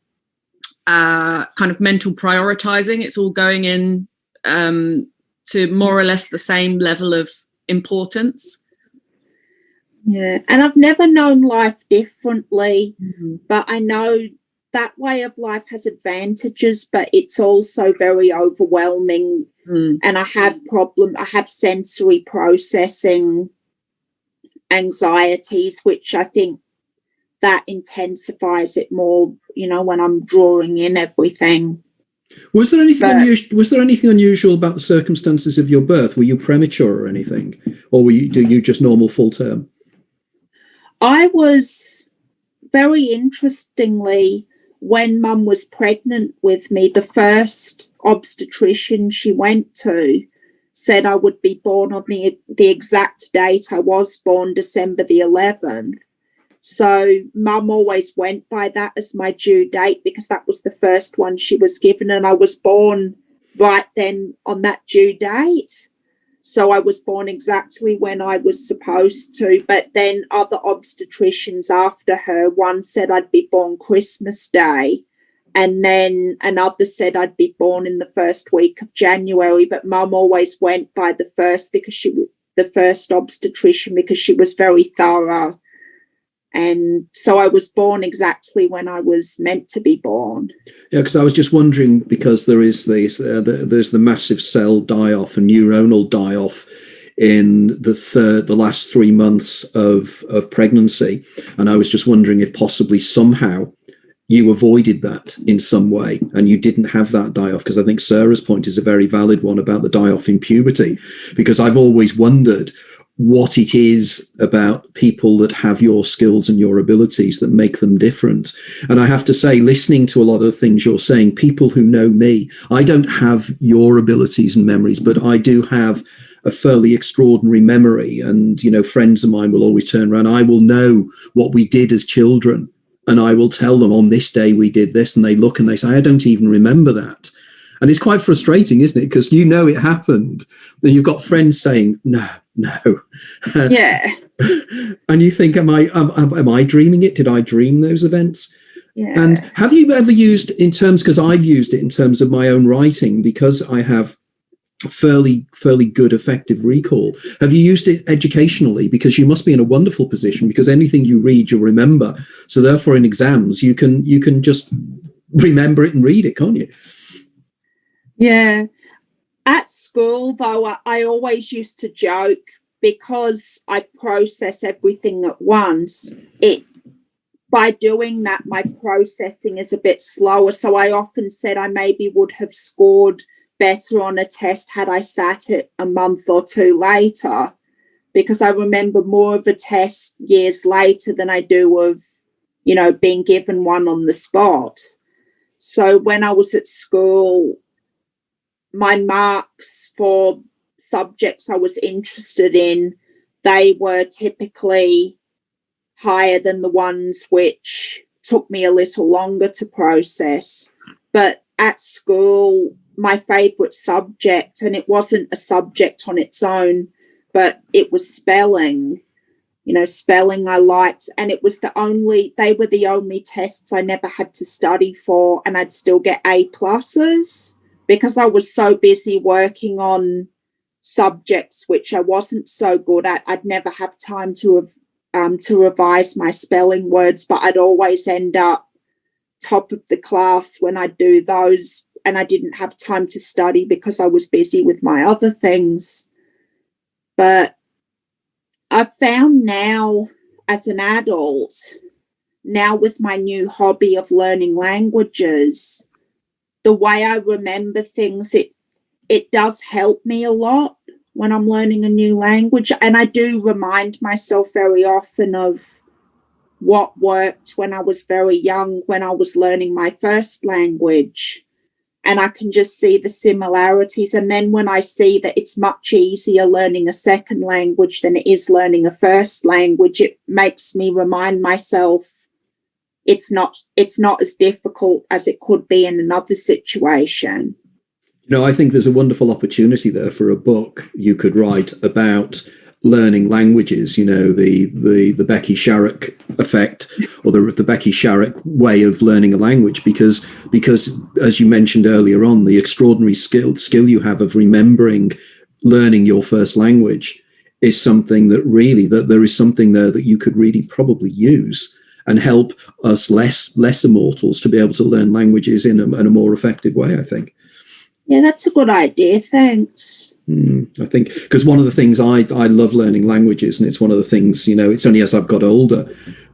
C: kind of mental prioritizing. It's all going in to more or less the same level of importance.
B: Yeah, and I've never known life differently, but I know that way of life has advantages, but it's also very overwhelming. And I have sensory processing anxieties, which I think that intensifies it more, when I'm drawing in everything.
A: Was there anything unusual about the circumstances of your birth? Were you premature or anything? Or were you just normal full term?
B: I was, very interestingly, when Mum was pregnant with me, the first obstetrician she went to said I would be born on the exact date I was born, December the 11th. So Mum always went by that as my due date because that was the first one she was given, and I was born right then on that due date. So I was born exactly when I was supposed to. But then other obstetricians after her, one said I'd be born Christmas Day, and then another said I'd be born in the first week of January. But Mum always went by the first obstetrician because she was very thorough. And so I was born exactly when I was meant to be born.
A: Yeah, because I was just wondering, because there is there's the massive cell die-off and neuronal die-off in the last 3 months of pregnancy. And I was just wondering if possibly somehow you avoided that in some way and you didn't have that die-off, because I think Sarah's point is a very valid one about the die-off in puberty, because I've always wondered what it is about people that have your skills and your abilities that make them different. And I have to say, listening to a lot of the things you're saying, people who know me, I don't have your abilities and memories, but I do have a fairly extraordinary memory. And, you know, friends of mine will always turn around. I will know what we did as children, and I will tell them on this day we did this, and they look and they say, I don't even remember that. And it's quite frustrating, isn't it? Because you know it happened. Then you've got friends saying, no.
B: Yeah.
A: And you think, am I dreaming it? Did I dream those events?
B: Yeah.
A: And have you ever used, in terms, because I've used it in terms of my own writing, because I have fairly good effective recall. Have you used it educationally? Because you must be in a wonderful position, because anything you read, you'll remember. So therefore in exams, you can just remember it and read it, can't you?
B: Yeah. At school, though, I always used to joke, because I process everything at once. By doing that, my processing is a bit slower. So I often said I maybe would have scored better on a test had I sat it a month or two later, because I remember more of a test years later than I do of, you know, being given one on the spot. So when I was at school, my marks for subjects I was interested in, they were typically higher than the ones which took me a little longer to process. But at school, my favourite subject, and it wasn't a subject on its own, but it was spelling. You know, spelling I liked, and it was they were the only tests I never had to study for, and I'd still get A+, because I was so busy working on subjects which I wasn't so good at. I'd never have time to revise my spelling words, but I'd always end up top of the class when I do those, and I didn't have time to study because I was busy with my other things. But I've found now, as an adult, now with my new hobby of learning languages, the way I remember things, it does help me a lot when I'm learning a new language. And I do remind myself very often of what worked when I was very young, when I was learning my first language. And I can just see the similarities. And then when I see that it's much easier learning a second language than it is learning a first language, it makes me remind myself it's not as difficult as it could be in another situation.
A: You know, I think there's a wonderful opportunity there for a book you could write about learning languages, you know, the Becky Sharrock effect, or the Becky Sharrock way of learning a language, because as you mentioned earlier on, the extraordinary skill you have of remembering learning your first language is something that there is something there that you could really probably use and help us lesser mortals to be able to learn languages in a more effective way, I think.
B: Yeah, that's a good idea. Thanks.
A: I think, because one of the things I love learning languages, and it's one of the things, you know, it's only as I've got older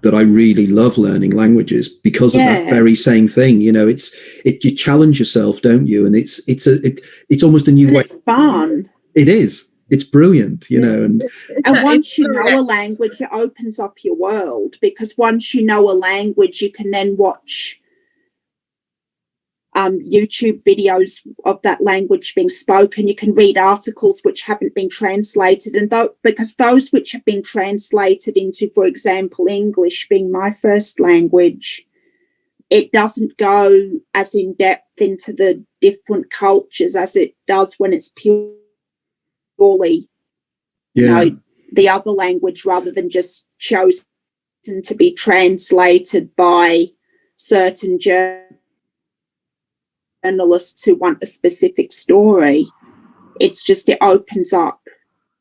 A: that I really love learning languages because of that very same thing. You know, you challenge yourself, don't you? And it's almost a new way.
B: It's fun.
A: It is. It's brilliant, you know. And
B: once you know a language, it opens up your world, because once you know a language, you can then watch YouTube videos of that language being spoken. You can read articles which haven't been translated, and because those which have been translated into, for example, English being my first language, it doesn't go as in depth into the different cultures as it does when it's purely, you know, the other language, rather than just chosen to be translated by certain journalists who want a specific story. It's just, it opens up,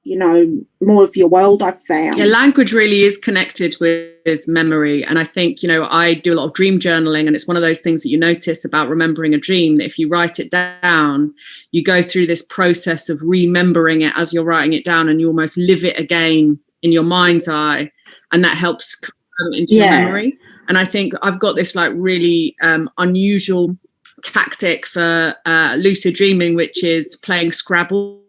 B: you know, more of your world, I've found.
C: Yeah, language really is connected with memory. And I think, you know, I do a lot of dream journaling, and it's one of those things that you notice about remembering a dream, that if you write it down, you go through this process of remembering it as you're writing it down, and you almost live it again in your mind's eye, and that helps come into your memory. And I think I've got this like really unusual tactic for lucid dreaming, which is playing Scrabble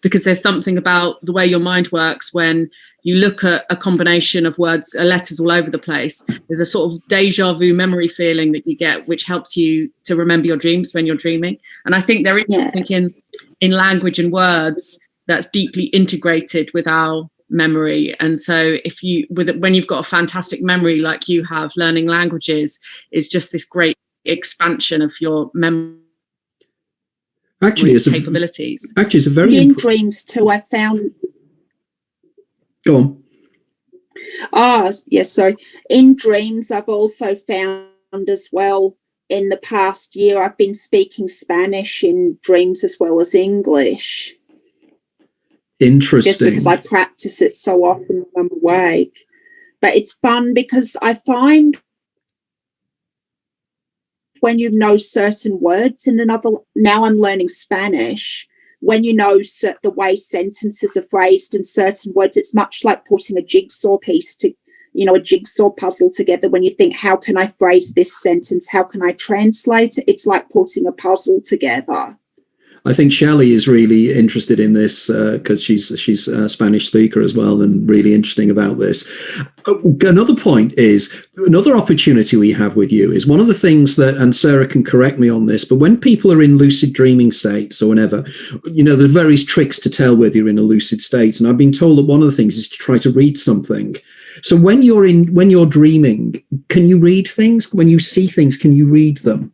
C: because there's something about the way your mind works when you look at a combination of words, letters all over the place. There's a sort of deja vu memory feeling that you get, which helps you to remember your dreams when you're dreaming. And I think there is something in language and words that's deeply integrated with our memory. And so when you've got a fantastic memory like you have, learning languages is just this great expansion of your memory. It's capabilities.
A: It's a very
B: in dreams too. I found.
A: Go on.
B: Oh, yes. So in dreams, I've also found as well. In the past year, I've been speaking Spanish in dreams as well as English.
A: Interesting.
B: Just because I practice it so often when I'm awake. But it's fun because I find when you know certain words in another, now I'm learning Spanish, when you know the way sentences are phrased in certain words, it's much like putting a jigsaw piece to, a jigsaw puzzle together. When you think, how can I phrase this sentence? How can I translate it? It's like putting a puzzle together.
A: I think Shelley is really interested in this because she's a Spanish speaker as well, and really interesting about this. Another point is, another opportunity we have with you is one of the things that, and Sarah can correct me on this, but when people are in lucid dreaming states or whenever, there are various tricks to tell whether you're in a lucid state. And I've been told that one of the things is to try to read something. So when you're dreaming, can you read things? When you see things, can you read them?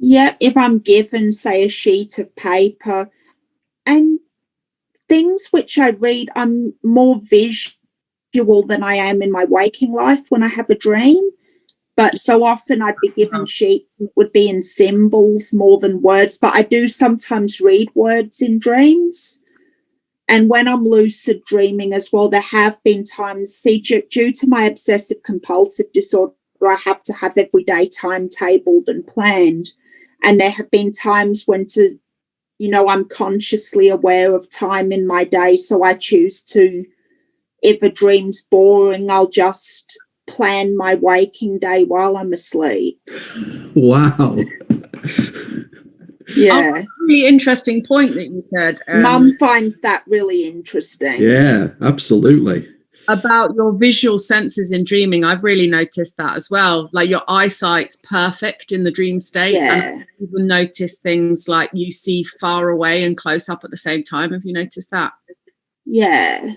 B: Yeah, if I'm given, say, a sheet of paper, and things which I read, I'm more visual than I am in my waking life when I have a dream. But so often I'd be given sheets and it would be in symbols more than words. But I do sometimes read words in dreams. And when I'm lucid dreaming as well, there have been times, due to my obsessive compulsive disorder, I have to have every day timetabled and planned. And there have been times when I'm consciously aware of time in my day. So I choose to, if a dream's boring, I'll just plan my waking day while I'm asleep.
A: Wow.
B: Yeah.
C: Oh, really interesting point that you said.
B: Mum finds that really interesting.
A: Yeah, absolutely.
C: About your visual senses in dreaming, I've really noticed that as well. Like your eyesight's perfect in the dream state.
B: Yeah.
C: And I've even noticed things like you see far away and close up at the same time. Have you noticed that?
B: Yeah.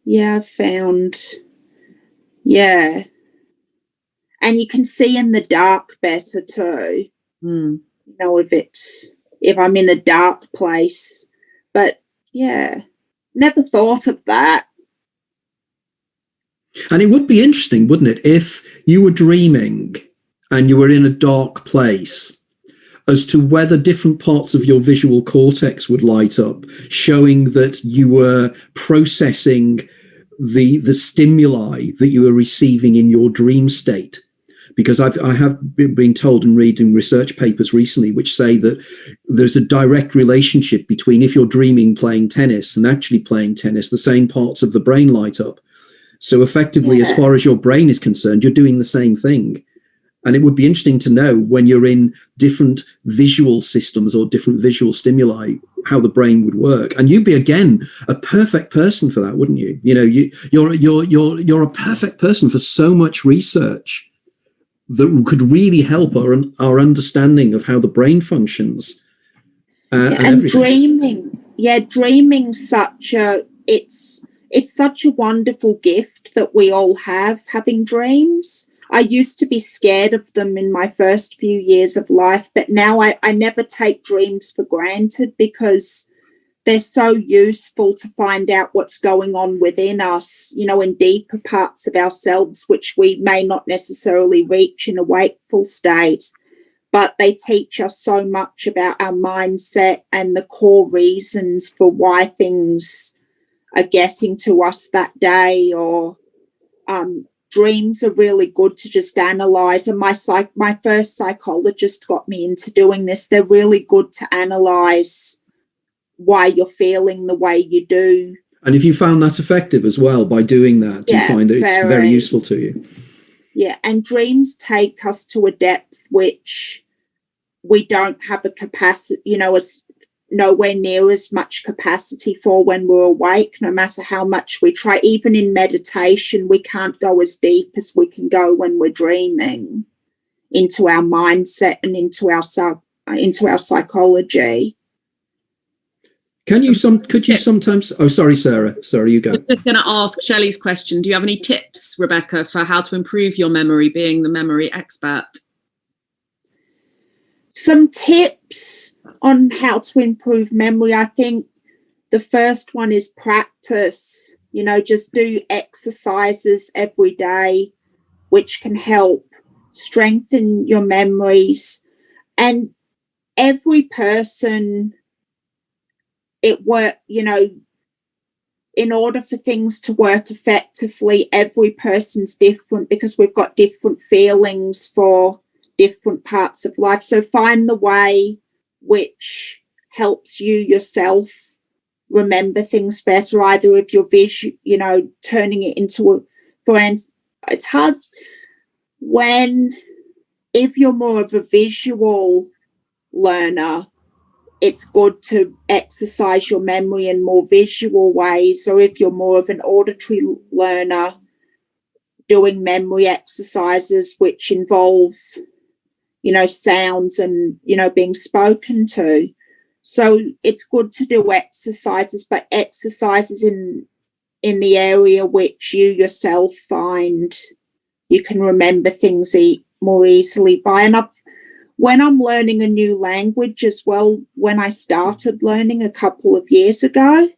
B: Yeah, I've found. Yeah. And you can see in the dark better too.
C: Mm.
B: If I'm in a dark place. But yeah, never thought of that.
A: And it would be interesting, wouldn't it, if you were dreaming and you were in a dark place, as to whether different parts of your visual cortex would light up, showing that you were processing the stimuli that you were receiving in your dream state. Because I have been told and reading research papers recently which say that there's a direct relationship between, if you're dreaming playing tennis and actually playing tennis, the same parts of the brain light up. So effectively, as far as your brain is concerned, you're doing the same thing. And it would be interesting to know when you're in different visual systems or different visual stimuli, how the brain would work. And you'd be, again, a perfect person for that, wouldn't you? You're a perfect person for so much research that could really help our understanding of how the brain functions. And
B: dreaming it's such a wonderful gift that we all have, having dreams. I used to be scared of them in my first few years of life, but now I never take dreams for granted because they're so useful to find out what's going on within us, in deeper parts of ourselves, which we may not necessarily reach in a wakeful state. But they teach us so much about our mindset and the core reasons for why things are getting to us that day. Or dreams are really good to just analyze. And my first psychologist got me into doing this. They're really good to analyze why you're feeling the way you do.
A: And if you found that effective as well by doing that, do you find that it's very useful to you?
B: Yeah, and dreams take us to a depth which we don't have a capacity, nowhere near as much capacity for when we're awake, no matter how much we try. Even in meditation, we can't go as deep as we can go when we're dreaming into our mindset and into our psychology.
A: Could you sometimes? Oh, sorry, Sarah. Sorry, you go.
C: I was just going to ask Shelley's question. Do you have any tips, Rebecca, for how to improve your memory, being the memory expert?
B: Some tips on how to improve memory. I think the first one is practice. Just do exercises every day, which can help strengthen your memories. And every person, in order for things to work effectively, every person's different because we've got different feelings for different parts of life. So find the way which helps you yourself remember things better, either if you're turning it into it's hard if you're more of a visual learner, it's good to exercise your memory in more visual ways. Or if you're more of an auditory learner, doing memory exercises which involve, sounds and, being spoken to. So it's good to do exercises, but exercises in the area which you yourself find you can remember things more easily by. And when I'm learning a new language as well, when I started learning a couple of years ago,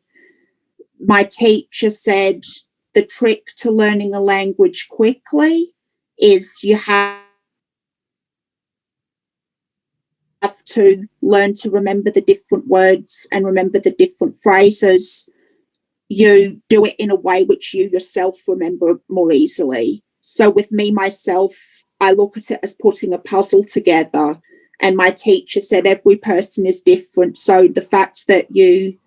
B: my teacher said the trick to learning a language quickly is you have to learn to remember the different words and remember the different phrases. You do it in a way which you yourself remember more easily. So with myself, I look at it as putting a puzzle together, and my teacher said every person is different. So the fact that you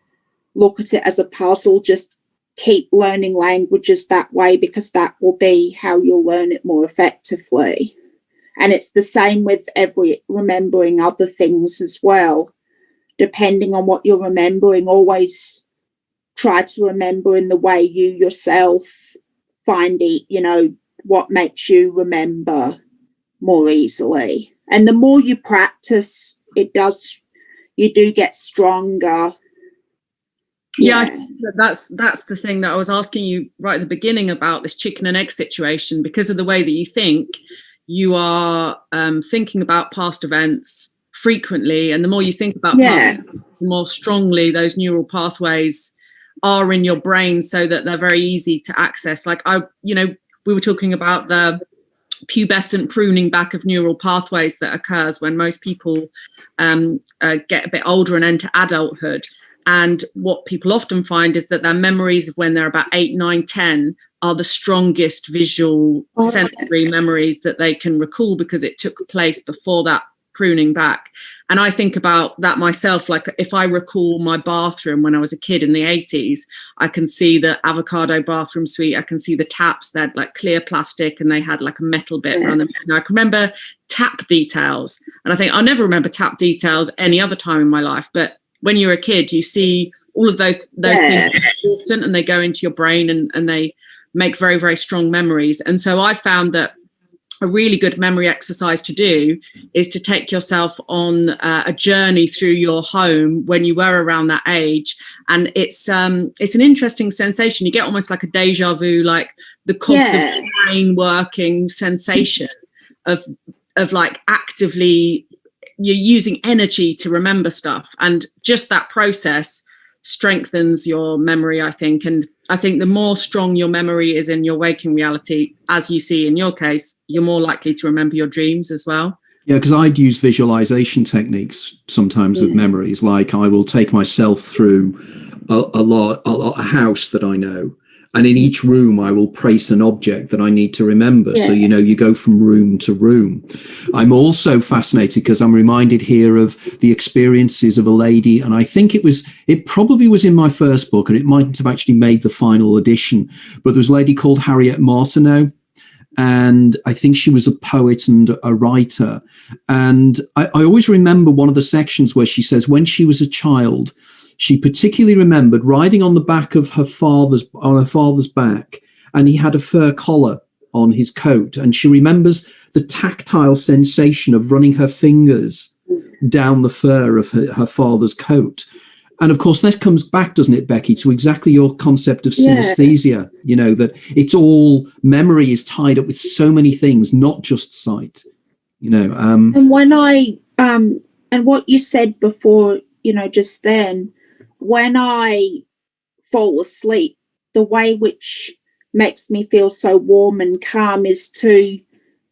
B: look at it as a puzzle, just keep learning languages that way, because that will be how you'll learn it more effectively. And it's the same with remembering other things as well. Depending on what you're remembering, always try to remember in the way you yourself find it, what makes you remember more easily. And the more you practice, you do get stronger.
C: Yeah, I think that's the thing that I was asking you right at the beginning about this chicken and egg situation. Because of the way that you think, you are thinking about past events frequently, and the more you think about past events, the more strongly those neural pathways are in your brain, so that they're very easy to access. Like we were talking about the pubescent pruning back of neural pathways that occurs when most people get a bit older and enter adulthood. And what people often find is that their memories of when they're about 8, 9, 10 are the strongest visual sensory memories that they can recall, because it took place before that pruning back. And I think about that myself. Like, if I recall my bathroom when I was a kid in the 80s, I can see the avocado bathroom suite. I can see the taps. They had like clear plastic and they had like a metal bit around them. And I can remember tap details. And I think I'll never remember tap details any other time in my life. But when you're a kid, you see all of those things important, and they go into your brain and they make very, very strong memories. And so I found that a really good memory exercise to do is to take yourself on a journey through your home when you were around that age. And it's an interesting sensation. You get almost like a deja vu, like the cogs of the brain working sensation of like actively you're using energy to remember stuff. And just that process strengthens your memory, I think. And I think the more strong your memory is in your waking reality, as you see in your case, you're more likely to remember your dreams as well.
A: Yeah, because I'd use visualization techniques sometimes with memories. Like, I will take myself through a house that I know, and in each room I will place an object that I need to remember. So, you go from room to room. I'm also fascinated because I'm reminded here of the experiences of a lady, and I think it probably was in my first book, and it mightn't have actually made the final edition, but there was a lady called Harriet Martineau. and I think she was a poet and a writer. And I always remember one of the sections where she says when she was a child, she particularly remembered riding on the back of her father's back, and he had a fur collar on his coat, and she remembers the tactile sensation of running her fingers down the fur of her father's coat. And of course, this comes back, doesn't it, Becky, to exactly your concept of synesthesia, you know, that it's all memory is tied up with so many things, not just sight, you know.
B: And when and what you said before, you know, just then, when I fall asleep, the way which makes me feel so warm and calm is to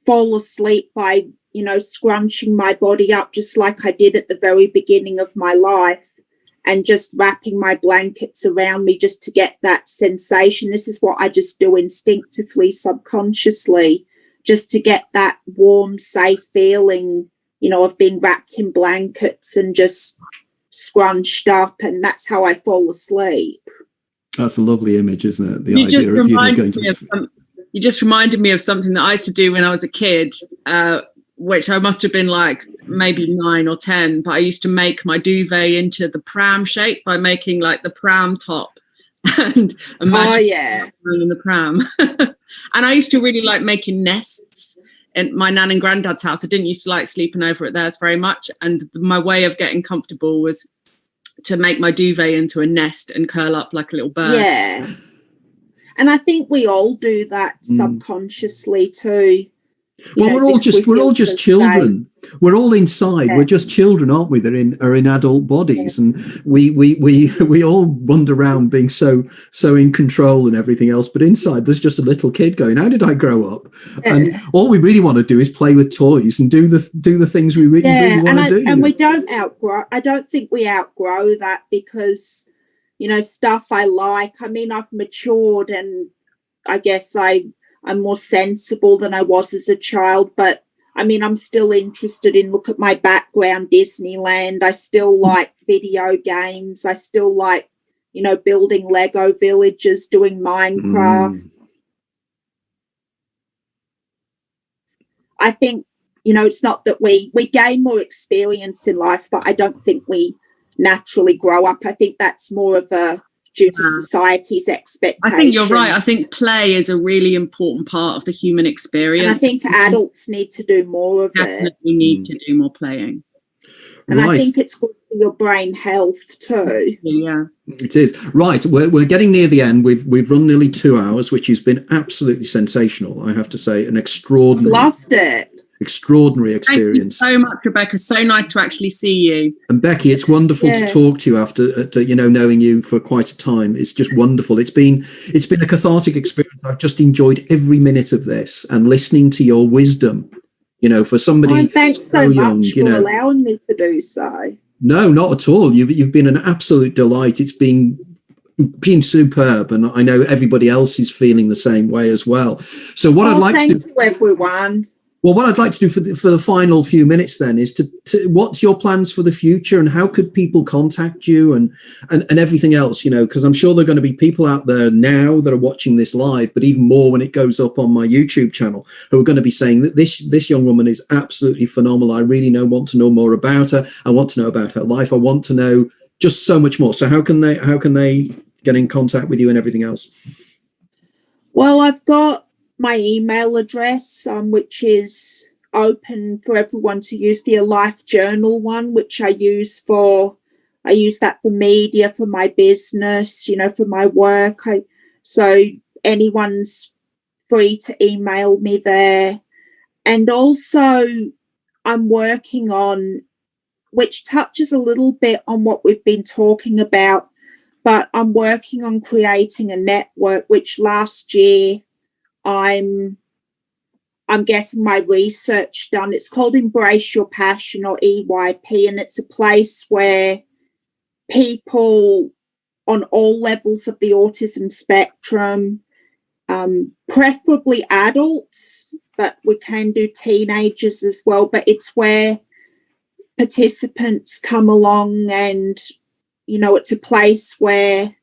B: fall asleep by, you know, scrunching my body up just like I did at the very beginning of my life, and just wrapping my blankets around me just to get that sensation. This is what I just do instinctively, subconsciously, just to get that warm, safe feeling, you know, of being wrapped in blankets and just scrunched up, and that's how I fall asleep.
A: That's a lovely image, isn't it? The idea of you going to...
C: You just reminded me of something that I used to do when I was a kid, which I must have been like maybe 9 or 10, but I used to make my duvet into the pram shape by making like the pram top and imagine in the pram. And I used to really like making nests in my nan and granddad's house. I didn't used to like sleeping over at theirs very much. And my way of getting comfortable was to make my duvet into a nest and curl up like a little bird.
B: Yeah. And I think we all do that subconsciously too.
A: Well, we're all just children. We're all inside. Yeah. We're just children, aren't we? That are in adult bodies, and we all wander around being so in control and everything else. But inside, there's just a little kid going, "How did I grow up?" And all we really want to do is play with toys and do the things we really want to do.
B: And we don't outgrow. I don't think we outgrow that, because, you know, stuff I like. I mean, I've matured, and I guess I'm more sensible than I was as a child, but I mean, I'm still interested in, look at my background, Disneyland. I still like video games. I still like, you know, building Lego villages, doing Minecraft. I think, you know, it's not that we gain more experience in life, but I don't think we naturally grow up. I think that's more of a due to society's expectations.
C: I think you're right. I think play is a really important part of the human experience.
B: And I think adults need to do more of
C: it. Definitely need to do more playing.
B: And I think it's good for your brain health too.
C: Yeah,
A: it is. Right, we're getting near the end. We've run nearly 2 hours, which has been absolutely sensational. I have to say, an extraordinary.
B: Loved it.
A: Extraordinary experience.
C: Thank you so much, Rebecca. So nice to actually see you.
A: And Becky, it's wonderful to talk to you after you know, knowing you for quite a time. It's just wonderful. It's been a cathartic experience. I've just enjoyed every minute of this and listening to your wisdom. You know, for somebody
B: thanks so young, much for allowing me to do so.
A: No, not at all. You've been an absolute delight. It's been superb, and I know everybody else is feeling the same way as well. So what I'd like to do,
B: thank you, everyone.
A: Well, what I'd like to do for the final few minutes then is to what's your plans for the future, and how could people contact you and everything else, you know, because I'm sure there are going to be people out there now that are watching this live, but even more when it goes up on my YouTube channel, who are going to be saying that this young woman is absolutely phenomenal. I really want to know more about her. I want to know about her life. I want to know just so much more. So how can they get in contact with you and everything else?
B: Well, I've got my email address, which is open for everyone to use, the Life Journal one, which I use that for media, for my business, you know, for my work. So anyone's free to email me there. And also I'm working on, which touches a little bit on what we've been talking about, but I'm working on creating a network, which last year I'm getting my research done. It's called Embrace Your Passion, or EYP, and it's a place where people on all levels of the autism spectrum, preferably adults, but we can do teenagers as well, but it's where participants come along, and, you know, it's a place where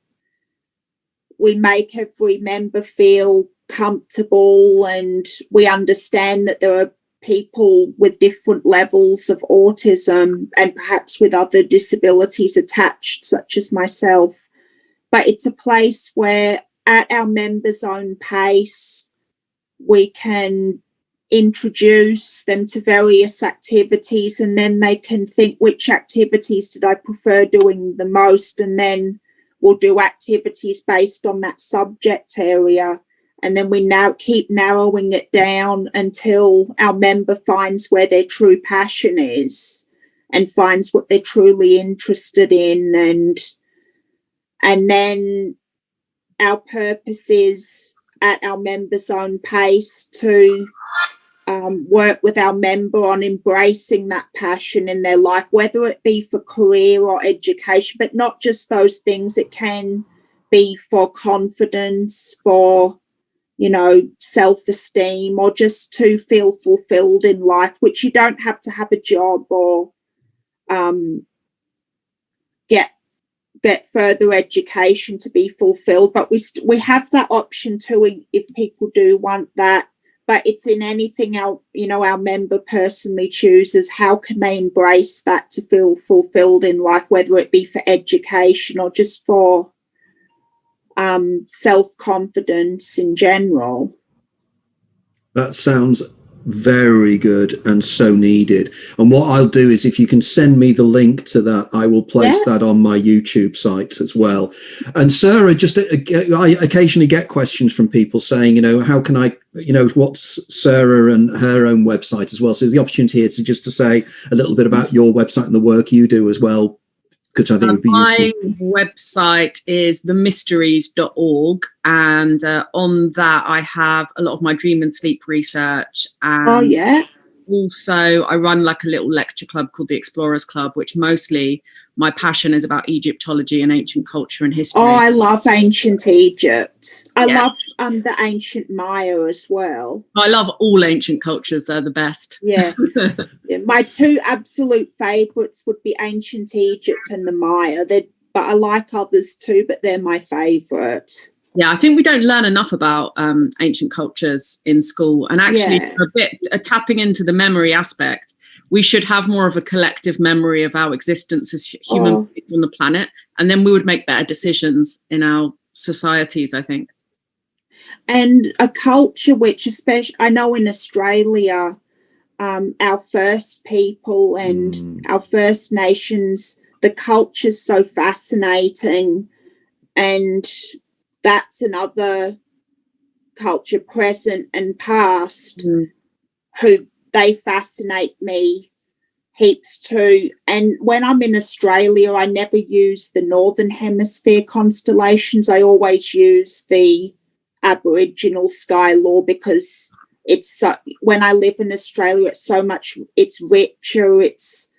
B: we make every member feel comfortable, and we understand that there are people with different levels of autism and perhaps with other disabilities attached, such as myself. But it's a place where, at our members' own pace, we can introduce them to various activities, and then they can think, which activities did I prefer doing the most, and then we'll do activities based on that subject area. And then we now keep narrowing it down until our member finds where their true passion is and finds what they're truly interested in. And then our purpose is, at our members' own pace, to work with our member on embracing that passion in their life, whether it be for career or education, but not just those things. It can be for confidence, for, you know, self-esteem, or just to feel fulfilled in life, which you don't have to have a job or get further education to be fulfilled. But we have that option too, if people do want that. But it's in anything our member personally chooses. How can they embrace that to feel fulfilled in life, whether it be for education or just for self-confidence in general.
A: That sounds very good and so needed. And what I'll do is, if you can send me the link to that, I will place that on my YouTube site as well. And Sarah, I occasionally get questions from people saying, how can I, what's Sarah and her own website as well. So there's the opportunity here to say a little bit about your website and the work you do as well, because I think it would be
C: my
A: useful.
C: website is themysteries.org, and on that I have a lot of my dream and sleep research. And also I run like a little lecture club called the Explorers Club, which mostly my passion is about Egyptology and ancient culture and history.
B: Oh, I love ancient Egypt. I love the ancient Maya as well.
C: I love all ancient cultures. They're the best.
B: Yeah. My two absolute favourites would be ancient Egypt and the Maya. But I like others too, but they're my favourite.
C: Yeah, I think we don't learn enough about ancient cultures in school. And actually, tapping into the memory aspect, we should have more of a collective memory of our existence as human beings on the planet. And then we would make better decisions in our societies, I think.
B: And a culture which, especially, I know in Australia, our First People and our First Nations, the culture's so fascinating. And that's another culture, present and past, who they fascinate me heaps too. And when I'm in Australia, I never use the Northern Hemisphere constellations. I always use the Aboriginal sky law, because when I live in Australia, it's richer, it's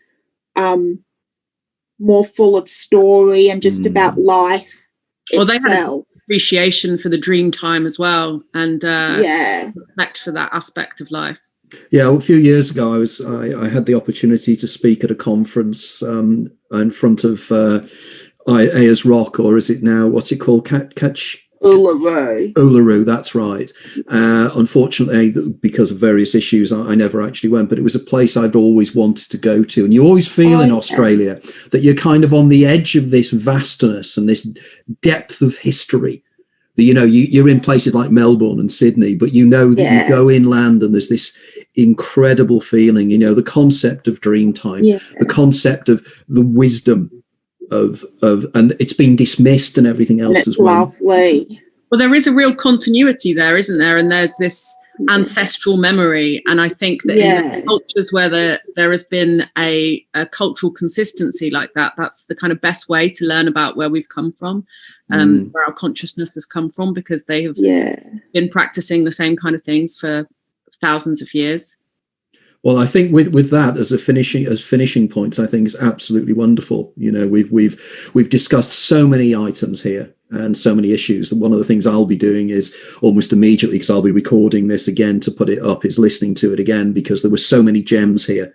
B: more full of story and just about life itself.
C: They had a appreciation for the dream time as well, and respect for that aspect of life.
A: Yeah, a few years ago, I had the opportunity to speak at a conference in front of Ayers Rock, or is it now, what's it called? Uluru, that's right. Unfortunately, because of various issues, I never actually went, but it was a place I'd always wanted to go to. And you always feel in Australia that you're kind of on the edge of this vastness and this depth of history. You're in places like Melbourne and Sydney, but you that you go inland and there's this incredible feeling, the concept of dream time, the concept of the wisdom of and it's been dismissed and everything else as well.
B: Lovely.
C: Well, there is a real continuity there, isn't there? And there's this ancestral memory. And I think that in cultures where there has been a cultural consistency like that, that's the kind of best way to learn about where we've come from, where our consciousness has come from, because they have been practicing the same kind of things for thousands of years.
A: Well, I think with that as finishing points, I think is absolutely wonderful. We've discussed so many items here and so many issues. And one of the things I'll be doing is almost immediately, because I'll be recording this again to put it up, is listening to it again, because there were so many gems here.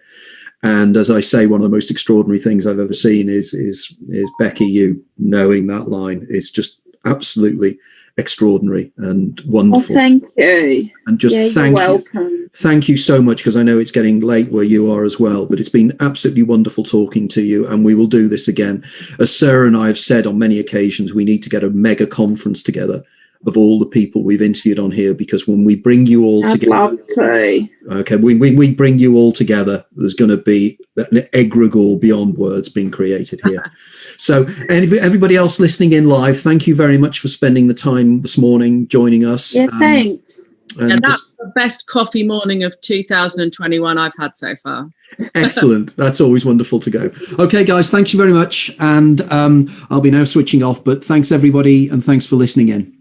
A: And as I say, one of the most extraordinary things I've ever seen is Becky, you knowing that line is just absolutely extraordinary and
B: Oh,
A: wonderful.
B: thank you.
A: And just
B: Yeah,
A: thank
B: you're
A: you.
B: welcome.
A: Thank you so much, because I know it's getting late where you are as well, but it's been absolutely wonderful talking to you, and we will do this again. As Sarah and I have said on many occasions, we need to get a mega conference together of all the people we've interviewed on here, because when we bring you all
B: I'd
A: together,
B: love to.
A: okay, we bring you all together, there's going to be an egregore beyond words being created here. So, and everybody else listening in live, thank you very much for spending the time this morning joining us.
B: Yeah, thanks.
C: And that's the best coffee morning of 2021 I've had so far.
A: Excellent. That's always wonderful to go. Okay, guys, thank you very much. And I'll be now switching off, but thanks everybody, and thanks for listening in.